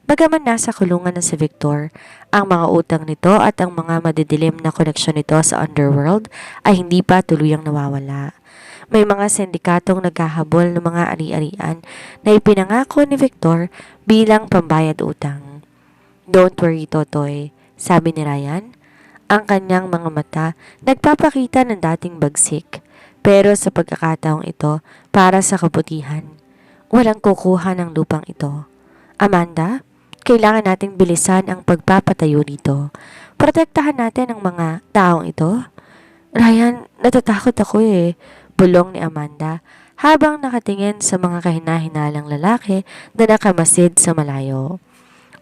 bagaman nasa kulungan na si Victor, ang mga utang nito at ang mga madidilim na koneksyon nito sa underworld ay hindi pa tuluyang nawawala. May mga sindikatong naghahabol ng mga ari-arian na ipinangako ni Victor bilang pambayad utang. Don't worry, Totoy, sabi ni Ryan. Ang kanyang mga mata nagpapakita ng dating bagsik, pero sa pagkakataong ito para sa kabutihan. Walang kukuha ng lupang ito. Amanda, kailangan nating bilisan ang pagpapatayo nito. Protektahan natin ang mga taong ito. Ryan, natatakot ako eh, bulong ni Amanda habang nakatingin sa mga kahinahinalang lalaki na nakamasid sa malayo.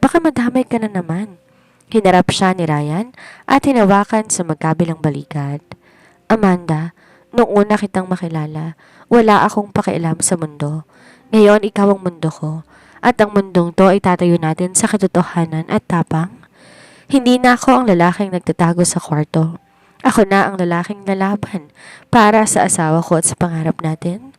Baka madamay ka na naman. Hinarap siya ni Ryan at hinawakan sa magkabilang balikat. Amanda, nung una kitang makilala, wala akong pakialam sa mundo. Ngayon ikaw ang mundo ko at ang mundong to ay tatayo natin sa katotohanan at tapang. Hindi na ako ang lalaking nagtatago sa kwarto. Ako na ang lalaking lalaban para sa asawa ko at sa pangarap natin.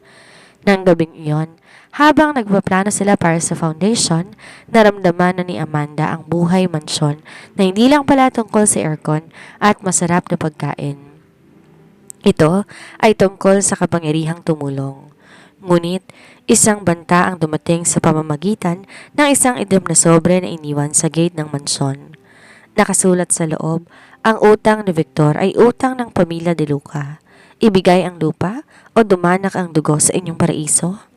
Nang gabing iyon, habang nagpaplano sila para sa foundation, naramdaman na ni Amanda ang buhay mansyon na hindi lang pala tungkol sa aircon at masarap na pagkain. Ito ay tungkol sa kapangyarihang tumulong. Ngunit, isang banta ang dumating sa pamamagitan ng isang itim na sobre na iniwan sa gate ng mansyon. Nakasulat sa loob, ang utang ni Victor ay utang ng pamilya De Luca. Ibigay ang lupa o dumanak ang dugo sa inyong paraiso?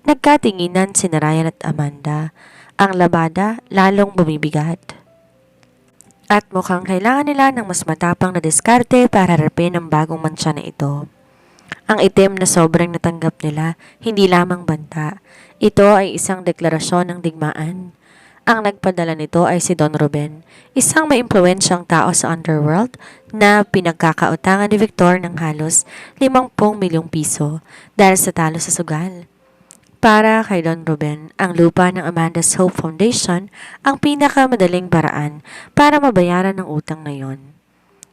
Nagkatinginan si Ryan at Amanda. Ang labada lalong bumibigat. At mukhang kailangan nila ng mas matapang na diskarte para harapin ang bagong mansya na ito. Ang itim na sobrang natanggap nila, hindi lamang banta. Ito ay isang deklarasyon ng digmaan. Ang nagpadala nito ay si Don Ruben, isang maimpluwensyang tao sa underworld na pinagkakautangan ni Victor ng halos 50 milyong piso dahil sa talo sa sugal. Para kay Don Ruben, ang lupa ng Amanda's Hope Foundation ang pinakamadaling paraan para mabayaran ang utang na yon.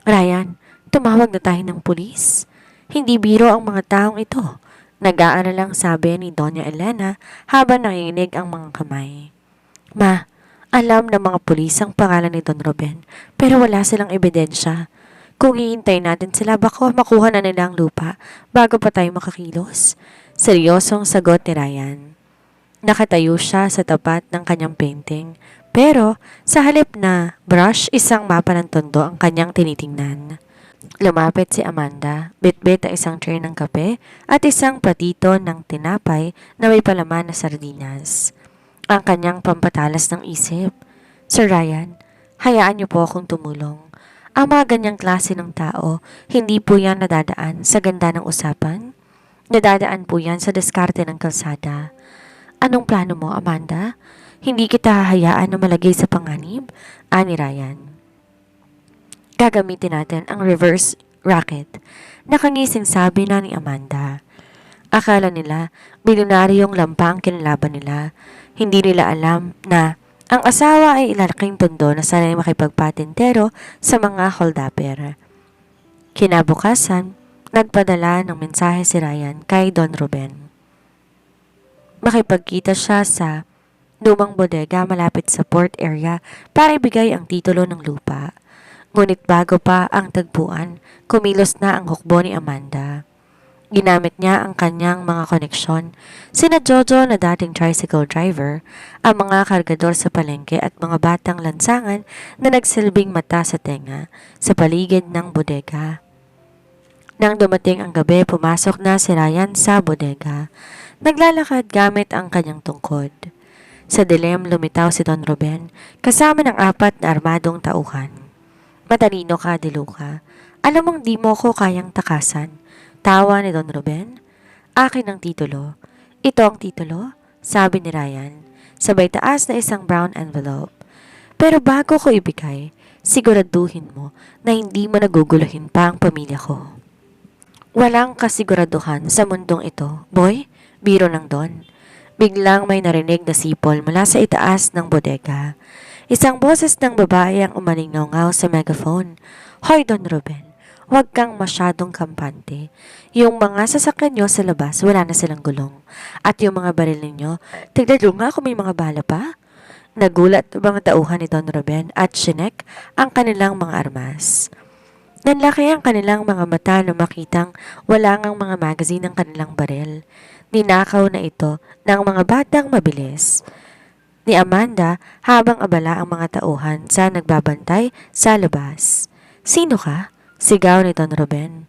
Ryan, tumawag na tayo ng pulis. Hindi biro ang mga taong ito. Nag-aalalang sabi ni Doña Elena habang nanginginig ang mga kamay. Ma, alam ng mga pulis ang pangalan ni Don Ruben pero wala silang ebidensya. Kung hihintay natin sila, baka makuha na nila ang lupa bago pa tayo makakilos. Seryosong sagot ni Ryan. Nakatayo siya sa tapat ng kanyang painting, pero sa halip na brush, isang mapa ng tondo ang kanyang tinitingnan. Lumapit si Amanda, bitbit ang isang tray ng kape at isang platito ng tinapay na may palaman na sardinas. Ang kanyang pampatalas ng isip. Sir Ryan, hayaan niyo po akong tumulong. Ang mga ganyang klase ng tao, hindi po yan nadadaan sa ganda ng usapan. Nadadaan po yan sa diskarte ng kalsada. Anong plano mo, Amanda? Hindi kita hahayaan na malagay sa panganib? Ani Ryan. Gagamitin natin ang reverse racket. Nakangising sabi na ni Amanda. Akala nila bilyonaryong lampa ang kinalaban nila. Hindi nila alam na ang asawa ay ilalaking tondo na sanay makipagpatintero sa mga holdapper. Kinabukasan, nagpadala ng mensahe si Ryan kay Don Ruben. Makipagkita siya sa lumang bodega malapit sa port area para ibigay ang titulo ng lupa. Ngunit bago pa ang tagpuan, kumilos na ang hukbo ni Amanda. Ginamit niya ang kanyang mga koneksyon, sina Jojo na dating tricycle driver, ang mga kargador sa palengke at mga batang lansangan na nagsilbing mata sa tenga sa paligid ng bodega. Nang dumating ang gabi, pumasok na si Ryan sa bodega. Naglalakad gamit ang kanyang tungkod. Sa dilim, lumitaw si Don Ruben kasama ng 4 na armadong tauhan. Matalino ka, Deluca. Alam mong di mo ko kayang takasan. Tawa ni Don Ruben. Akin ang titulo. Ito ang titulo, sabi ni Ryan, sabay taas na isang brown envelope. Pero bago ko ibigay, siguraduhin mo na hindi mo naguguluhin pa ang pamilya ko. Walang kasiguraduhan sa mundong ito, boy. Biro lang Don. Biglang may narinig na sipol mula sa itaas ng bodega. Isang boses ng babae ang umalingaw sa megaphone. Hoy Don Ruben, huwag kang masyadong kampante. Yung mga sasakyan nyo sa labas, wala na silang gulong. At yung mga baril ninyo, tignan nyo nga kung may mga bala pa. Nagulat ang mga tauhan ni Don Ruben at sinek ang kanilang mga armas. Nanlaki ang kanilang mga mata na makitang wala ngang mga magazine ng kanilang baril. Ninakaw na ito ng mga batang mabilis ni Amanda habang abala ang mga tauhan sa nagbabantay sa labas. Sino ka? Sigaw ni Don Ruben.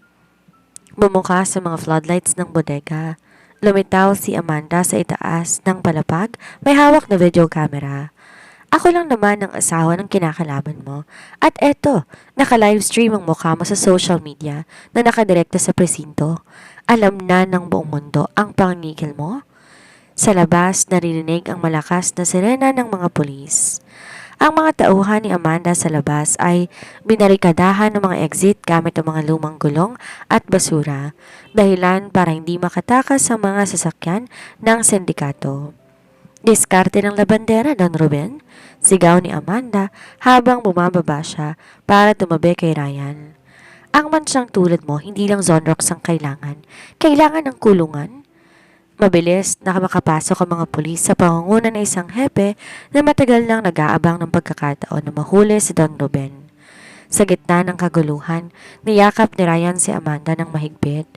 Bumuka sa mga floodlights ng bodega. Lumitaw si Amanda sa itaas ng palapag, may hawak na video camera. Ako lang naman ang asawa ng kinakalaban mo. At eto, naka-livestream ang mukha mo sa social media na nakadirekta sa presinto. Alam na ng buong mundo ang pangingil mo? Sa labas, naririnig ang malakas na sirena ng mga pulis. Ang mga tauhan ni Amanda sa labas ay binarikadahan ng mga exit gamit ang mga lumang gulong at basura, dahilan para hindi makatakas ang mga sasakyan ng sindikato. Diskarte ng labandera, Don Ruben, sigaw ni Amanda habang bumababa siya para tumabi kay Ryan. Ang mansyang tulad mo, hindi lang Zonrox ang kailangan. Kailangan ng kulungan. Mabilis na makapasok ang mga pulis sa pangunguna ng isang hepe na matagal nang nag-aabang ng pagkakataon na mahuli si Don Ruben. Sa gitna ng kaguluhan, niyakap ni Ryan si Amanda ng mahigpit.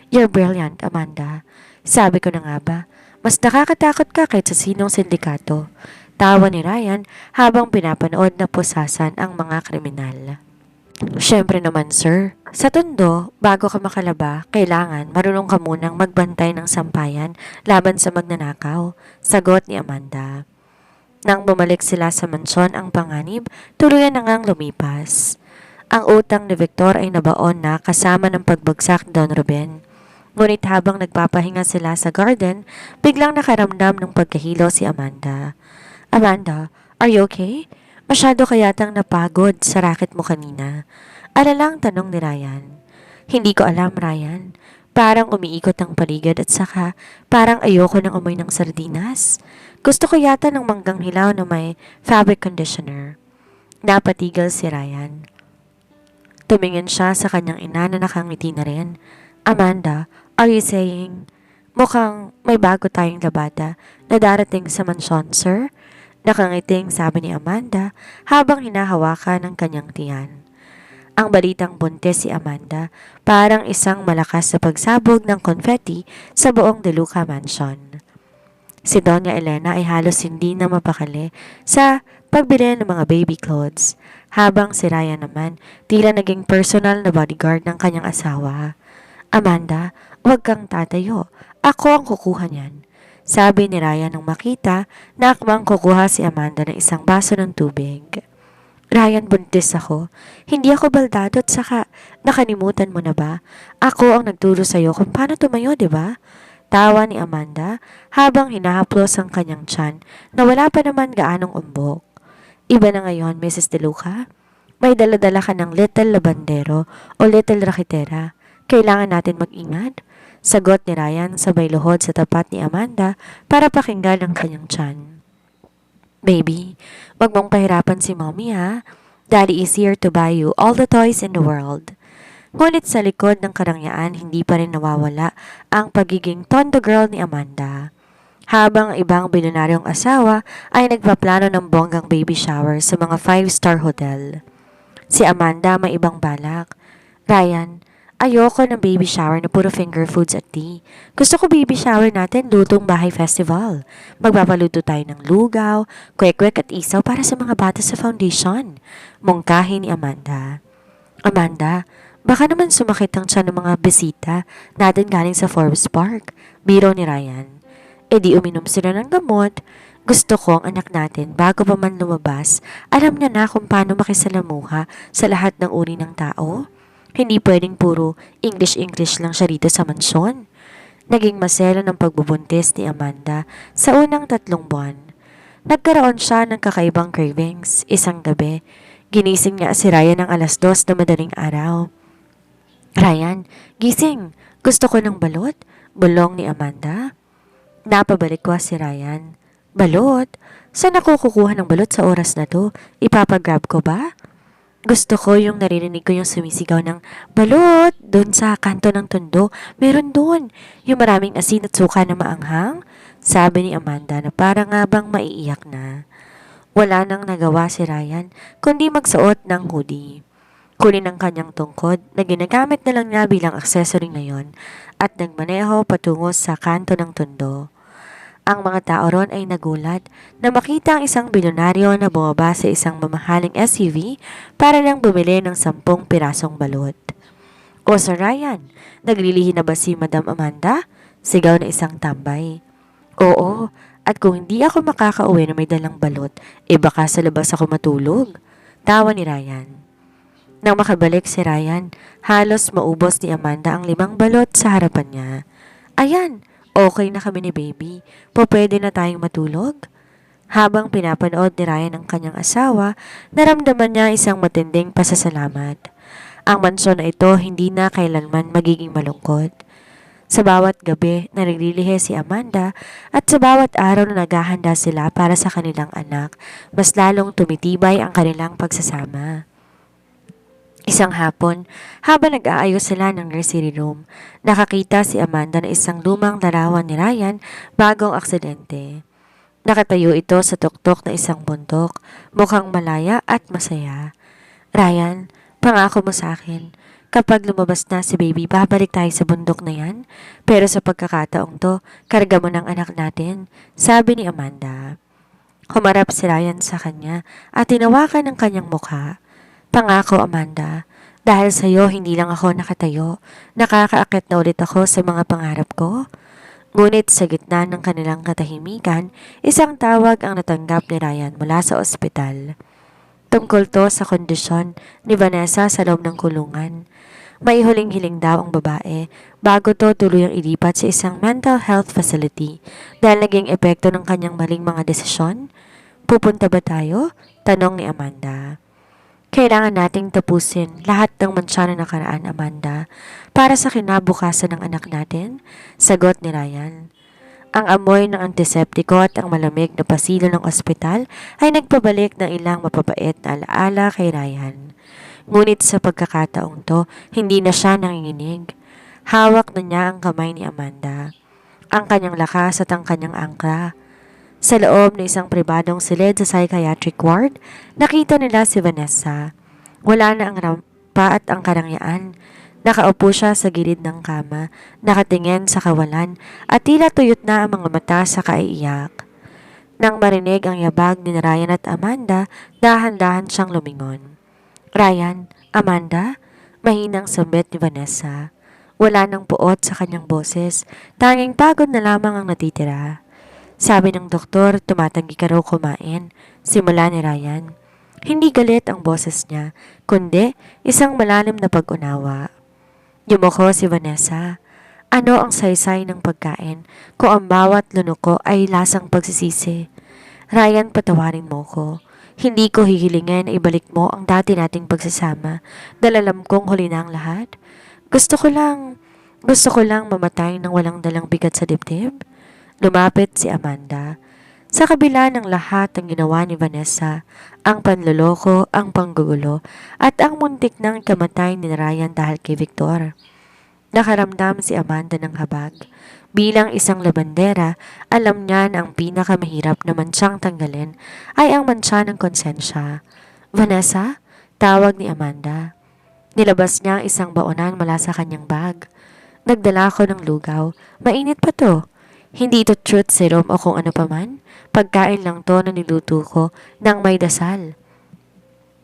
You're brilliant, Amanda. Sabi ko na nga ba, mas nakakatakot ka kahit sa sinong sindikato. Tawa ni Ryan habang pinapanood na pusasan ang mga kriminal. Siyempre naman sir, sa tondo, bago ka makalaba, kailangan marunong ka munang magbantay ng sampayan laban sa magnanakaw, sagot ni Amanda. Nang bumalik sila sa mansyon ang panganib, tuluyan na ngang lumipas. Ang utang ni Victor ay nabaon na kasama ng pagbagsak ni Don Ruben. Ngunit habang nagpapahinga sila sa garden, biglang nakaramdam ng pagkahilo si Amanda. Amanda, are you okay? Masyado ka yatang napagod sa racket mo kanina. Alalang tanong ni Ryan. Hindi ko alam, Ryan. Parang umiikot ang paligid at saka parang ayoko ng amoy ng sardinas. Gusto ko yata ng manggang hilaw na may fabric conditioner. Napatigil si Ryan. Tumingin siya sa kanyang ina na nakangiti na rin. Amanda, are you saying, mukhang may bago tayong labada na darating sa mansyon, sir? Nakangiting sabi ni Amanda habang hinahawakan ng kanyang tiyan. Ang balitang buntis si Amanda, parang isang malakas na pagsabog ng confetti sa buong DeLuca Mansion. Si Doña Elena ay halos hindi na mapakali sa pagbili ng mga baby clothes, habang si Ryan naman tila naging personal na bodyguard ng kanyang asawa. Amanda, huwag kang tatayo. Ako ang kukuha niyan. Sabi ni Ryan nang makita na akmang kukuha si Amanda ng isang baso ng tubig. Ryan, buntis ako. Hindi ako baldado at saka nakalimutan mo na ba? Ako ang nagturo sa'yo kung paano tumayo, di ba? Tawa ni Amanda habang hinahaplos ang kanyang tiyan na wala pa naman gaanong umbok. Iba na ngayon, Mrs. DeLuca. May daladala ka ng little labandero o little rakitera. Kailangan natin mag-ingat. Sagot ni Ryan sabay luhod sa tapat ni Amanda para pakinggan ang kanyang tiyan. Baby, wag mong pahirapan si mommy ha. Daddy is here to buy you all the toys in the world. Ngunit sa likod ng karangyaan, hindi pa rin nawawala ang pagiging tondo girl ni Amanda. Habang ang ibang bilyonaryong asawa ay nagpaplano ng bonggang baby shower sa mga 5-star hotel. Si Amanda may ibang balak. Ryan, ayoko ng baby shower na puro finger foods at tea. Gusto ko baby shower natin lutong bahay festival. Magpapaluto tayo ng lugaw, kwek-kwek at isaw para sa mga bata sa foundation. Mungkahi ni Amanda. Amanda, baka naman sumakit ang tiyan ng mga bisita natin galing sa Forbes Park. Biro ni Ryan. E di uminom sila ng gamot. Gusto ko ang anak natin bago pa man lumabas, alam niya na kung paano makisalamuha sa lahat ng uri ng tao. Hindi pwedeng puro English lang siya rito sa mansyon. Naging masela ng pagbubuntis ni Amanda sa unang 3 buwan. Nagkaroon siya ng kakaibang cravings. Isang gabi, ginising niya si Ryan ng 2:00 na madaling araw. Ryan, gising. Gusto ko ng balot. Bulong ni Amanda. Napabalik ko si Ryan. Balot? Saan ako kukuha ng balot sa oras na to? Ipapagrab ko ba? Gusto ko yung naririnig ko yung sumisigaw ng balot doon sa kanto ng tundo. Meron doon. Yung maraming asin at suka na maanghang. Sabi ni Amanda na parang nga bang maiiyak na. Wala nang nagawa si Ryan kundi magsuot ng hoodie. Kunin ang kanyang tungkod na ginagamit na lang niya bilang accessory ngayon at nagmaneho patungo sa kanto ng tundo. Ang mga tao ron ay nagulat na makita ang isang bilyonaryo na bumaba sa isang mamahaling SUV para lang bumili ng 10 pirasong balot. O Sir Ryan, naglilihi na ba si Madam Amanda? Sigaw na isang tambay. Oo, at kung hindi ako makakauwi na may dalang balot, baka sa labas ako matulog. Tawa ni Ryan. Nang makabalik si Ryan, halos maubos ni Amanda ang 5 balot sa harapan niya. Ayan, okay na kami ni baby. Pwede na tayong matulog? Habang pinapanood ni Ryan ang kanyang asawa, naramdaman niya isang matinding pasasalamat. Ang mansyon na ito hindi na kailanman magiging malungkot. Sa bawat gabi na naglilihi si Amanda at sa bawat araw na naghahanda sila para sa kanilang anak, mas lalong tumitibay ang kanilang pagsasama. Isang hapon, habang nag-aayos sila ng nursery room, nakakita si Amanda na isang lumang larawan ni Ryan bagong aksidente. Nakatayo ito sa tuktok na isang bundok, mukhang malaya at masaya. Ryan, pangako mo sa akin, kapag lumabas na si baby, babalik tayo sa bundok na yan. Pero sa pagkakataong to, karga mo ng anak natin, sabi ni Amanda. Humarap si Ryan sa kanya at tinawakan ng kanyang mukha. Pangako, Amanda, dahil sa iyo hindi lang ako nakatayo, nakakaakit na ulit ako sa mga pangarap ko. Ngunit sa gitna ng kanilang katahimikan, isang tawag ang natanggap ni Ryan mula sa ospital. Tungkol to sa kondisyon ni Vanessa sa loob ng kulungan. May huling-hiling daw ang babae bago to tuluyang ilipat sa isang mental health facility dahil naging epekto ng kanyang maling mga desisyon. Pupunta ba tayo? Tanong ni Amanda. Kailangan nating tapusin lahat ng mansya na nakaraan, Amanda, para sa kinabukasan ng anak natin, sagot ni Ryan. Ang amoy ng antiseptiko at ang malamig na pasilyo ng ospital ay nagpabalik ng ilang mapapait na alaala kay Ryan. Ngunit sa pagkakataong to, hindi na siya nanginginig. Hawak na niya ang kamay ni Amanda, ang kanyang lakas at ang kanyang angkla. Sa loob ng isang pribadong silid sa psychiatric ward, nakita nila si Vanessa. Wala na ang rampa at ang karangyaan. Nakaupo siya sa gilid ng kama, nakatingin sa kawalan at tila tuyot na ang mga mata sa kaiiyak. Nang marinig ang yabag ni Ryan at Amanda, dahan-dahan siyang lumingon. Ryan, Amanda, mahinang sambit ni Vanessa. Wala nang puot sa kanyang boses, tanging pagod na lamang ang natitira. Sabi ng doktor, tumatanggi ka raw kumain. Simula ni Ryan. Hindi galit ang boses niya, kundi isang malalim na pag-unawa. Yumuko si Vanessa. Ano ang saysay ng pagkain kung ang bawat lunok ko ay lasang pagsisisi? Ryan, patawarin mo ko. Hindi ko hihilingin na ibalik mo ang dati nating pagsasama dahil alam kong huli na ang lahat. Gusto ko lang Gusto ko lang mamatay ng walang dalang bigat sa dibdib. Lumapit si Amanda. Sa kabila ng lahat ng ginawa ni Vanessa, ang panloloko, ang panggugulo, at ang muntik ng kamatay ni Ryan dahil kay Victor. Nakaramdam si Amanda ng habag. Bilang isang labandera, alam niya na ang pinakamahirap na mansyang tanggalin ay ang mansya ng konsensya. Vanessa? Tawag ni Amanda. Nilabas niya ang isang baonan mula sa kanyang bag. Nagdala ako ng lugaw. Mainit pa to. Hindi ito truth serum o kung ano paman. Pagkain lang to na niluto ko nang may dasal.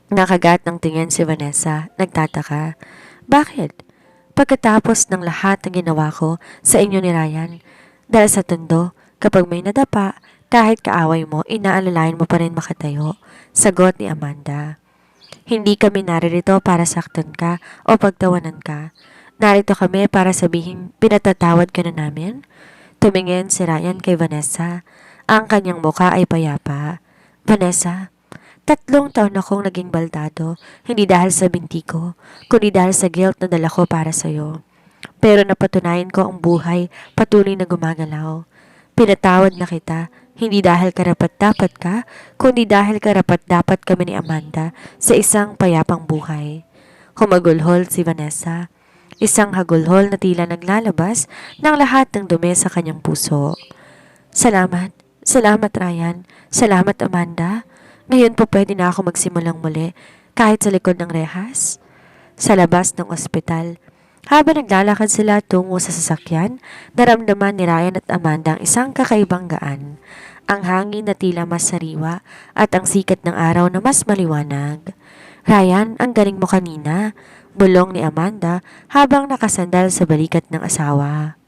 Nakagat ng tingin si Vanessa. Nagtataka. Bakit? Pagkatapos ng lahat ng ginawa ko sa inyo ni Ryan, dahil sa tondo, kapag may nadapa, kahit kaaway mo, inaalalayan mo pa rin makatayo. Sagot ni Amanda. Hindi kami naririto para saktan ka o pagtawanan ka. Narito kami para sabihin pinatatawad ka na namin. Tumingin si Ryan kay Vanessa. Ang kanyang muka ay payapa. Vanessa, 3 taon akong naging baldado, hindi dahil sa binti ko, kundi dahil sa guilt na dala ko para sa'yo. Pero napatunayan ko ang buhay patuloy na gumagalaw. Pinatawad na kita, hindi dahil karapat-dapat ka, kundi dahil karapat-dapat kami ni Amanda sa isang payapang buhay. Humagulhol si Vanessa, isang hagulhol na tila naglalabas ng lahat ng dumi sa kanyang puso. Salamat, salamat Ryan, salamat Amanda. Ngayon po pwede na ako magsimulang muli kahit sa likod ng rehas. Sa labas ng ospital, habang naglalakad sila tungo sa sasakyan, naramdaman ni Ryan at Amanda ang isang kakaibang gaan. Ang hangin na tila mas sariwa at ang sikat ng araw na mas maliwanag. Ryan, ang galing mo kanina, bulong ni Amanda habang nakasandal sa balikat ng asawa.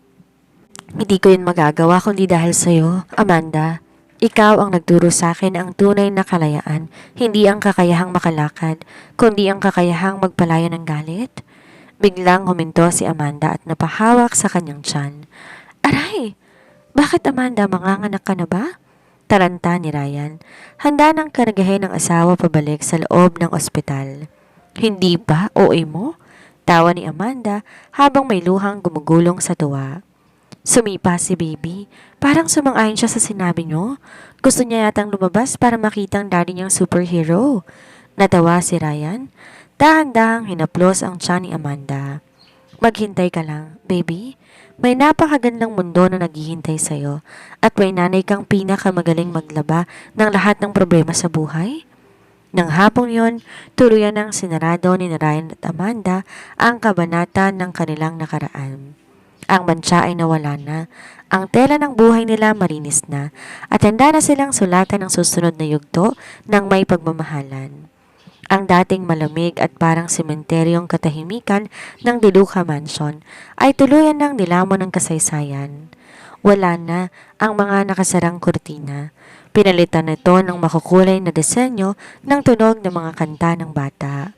Hindi ko yun magagawa kundi dahil sa'yo, Amanda. Ikaw ang nagturo sa akin ang tunay na kalayaan, hindi ang kakayahang makalakad, kundi ang kakayahang magpalaya ng galit. Biglang huminto si Amanda at napahawak sa kanyang tiyan. Aray! Bakit Amanda, manganganak ka na ba? Taranta ni Ryan. Handa nang karagahin ng asawa pabalik sa loob ng ospital. Hindi ba, OA mo? Tawa ni Amanda habang may luhang gumugulong sa tuwa. Sumipa si baby. Parang sumang-ayon siya sa sinabi nyo. Gusto niya yatang lumabas para makita ang daddy niyang superhero. Natawa si Ryan. Dahan-dahang hinaplos ang tiyan ni Amanda. Maghintay ka lang, baby. May napakagandang mundo na naghihintay sa'yo at may nanay kang pinakamagaling maglaba ng lahat ng problema sa buhay. Nang hapong yon, tuluyan ng sinarado ni Ryan at Amanda ang kabanata ng kanilang nakaraan. Ang mansa ay nawala na, ang tela ng buhay nila marinis na, at handa na silang sulatan ng susunod na yugto ng may pagmamahalan. Ang dating malamig at parang sementeryong katahimikan ng Diluca Mansion ay tuluyan ng nilamon ng kasaysayan. Wala na ang mga nakasarang kurtina. Pinalitan nito ng makukulay na disenyo ng tunog ng mga kanta ng bata.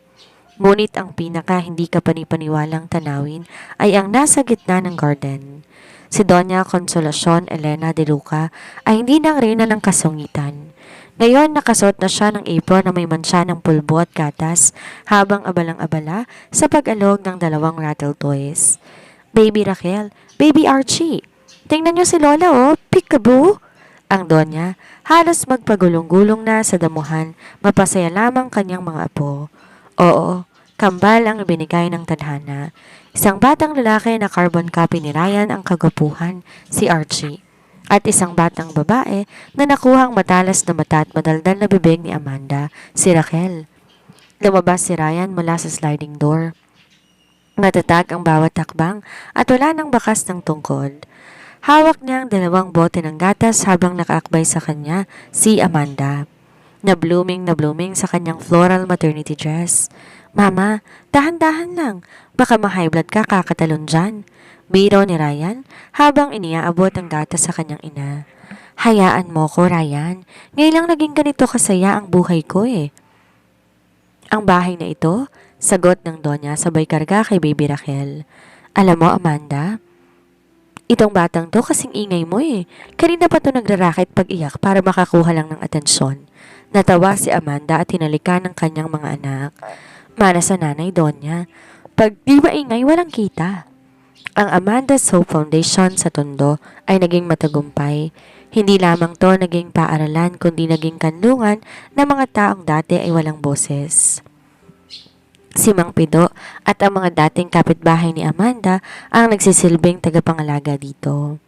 Ngunit ang pinaka hindi ka panipaniwalang tanawin ay ang nasa gitna ng garden. Si Doña Consolacion Elena de Luca ay hindi nang reyna ng kasungitan. Ngayon nakasuot na siya ng apron na may mansya ng pulbo at gatas habang abalang-abala sa pag-alog ng 2 rattle toys. Baby Raquel, Baby Archie, tingnan niyo si Lola oh, peekaboo! Ang Donya halos magpagulong-gulong na sa damuhan, mapasaya lamang kanyang mga apo. Oo, kambal ang ibinigay ng tadhana. Isang batang lalaki na carbon copy ni Ryan ang kagwapuhan, si Archie. At isang batang babae na nakuhang matalas na mata at madaldal na bibig ni Amanda, si Raquel. Lumabas si Ryan mula sa sliding door. Matatag ang bawat takbang at wala nang bakas ng tungkod. Hawak niya ang 2 bote ng gatas habang nakaakbay sa kanya si Amanda. Na blooming sa kanyang floral maternity dress. Mama, dahan-dahan lang. Baka ma-high blood ka kakatalon dyan. Biro ni Ryan habang iniaabot ang gatas sa kanyang ina. Hayaan mo ko, Ryan. Ngayon lang naging ganito kasaya ang buhay ko eh. Ang bahay na ito, sagot ng Donya sabay karga kay Baby Raquel. Alam mo, Amanda, itong batang to kasing ingay mo eh. Kanina pa to nagrarakit pag-iyak para makakuha lang ng atensyon. Natawa si Amanda at hinalikan ng kanyang mga anak. Mana sa nanay Donya, pag di maingay walang kita. Ang Amanda Soap Foundation sa Tondo ay naging matagumpay. Hindi lamang to naging paaralan kundi naging kanlungan ng mga taong dati ay walang boses. Si Mang Pido at ang mga dating kapitbahay ni Amanda ang nagsisilbing tagapangalaga dito.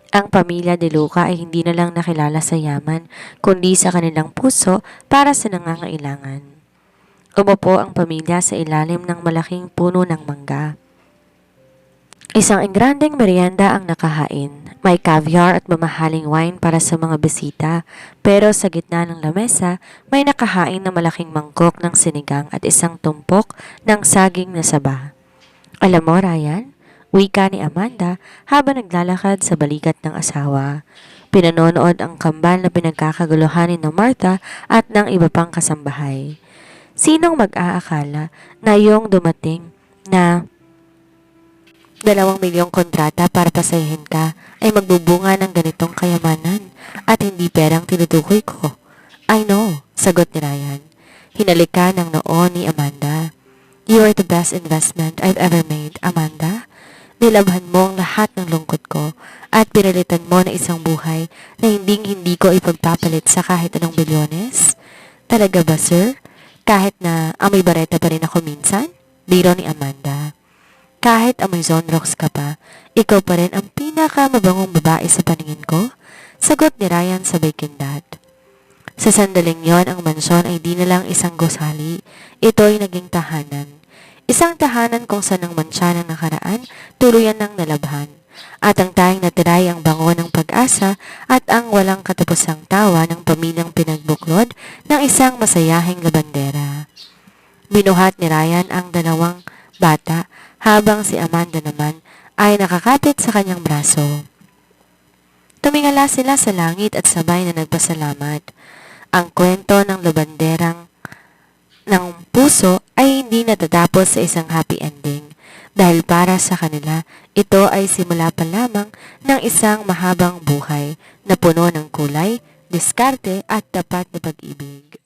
Ang pamilya De Luca ay hindi na lang nakilala sa yaman, kundi sa kanilang puso para sa nangangailangan. Umupo ang pamilya sa ilalim ng malaking puno ng mangga. Isang engrandeng merienda ang nakahain. May caviar at mamahaling wine para sa mga bisita, pero sa gitna ng lamesa, may nakahain na malaking mangkok ng sinigang at isang tumpok ng saging na saba. Alam mo, Ryan, wika ni Amanda habang naglalakad sa balikat ng asawa. Pinanonood ang kambal na pinagkakaguluhan ni Martha at ng iba pang kasambahay. Sinong mag-aakala na yung dumating na 2 milyong kontrata para pasayahin ka ay magbubunga ng ganitong kayamanan at hindi perang tinutukoy ko? I know, sagot ni Ryan. Hinalika ng noo ni Amanda. You are the best investment I've ever made, Amanda. Nilabhan mo ang lahat ng lungkot ko at pinalitan mo na isang buhay na hindi ko ipagpapalit sa kahit anong bilyones. Talaga ba, sir? Kahit na amoy bareta pa rin ako minsan? Biro ni Amanda. Kahit amoy Zonrox ka pa, ikaw pa rin ang pinakamabangong babae sa paningin ko? Sagot ni Ryan sabay kindat. Sa sandaling yon, ang mansyon ay di na lang isang gusali. Ito ay naging tahanan. Isang tahanan kung saan ang mansya ng nakaraan tuluyan ng nalabhan. At ang tayong natira ay ang bango ng pag-asa at ang walang katapusang tawa ng pamilyang pinagbuklod ng isang masayahing labandera. Binuhat ni Ryan ang 2 bata habang si Amanda naman ay nakakapit sa kanyang braso. Tumingala sila sa langit at sabay na nagpasalamat. Ang kwento ng labanderang ng puso ay hindi natatapos sa isang happy ending dahil para sa kanila ito ay simula pa lamang ng isang mahabang buhay na puno ng kulay, diskarte at tapat na pag-ibig.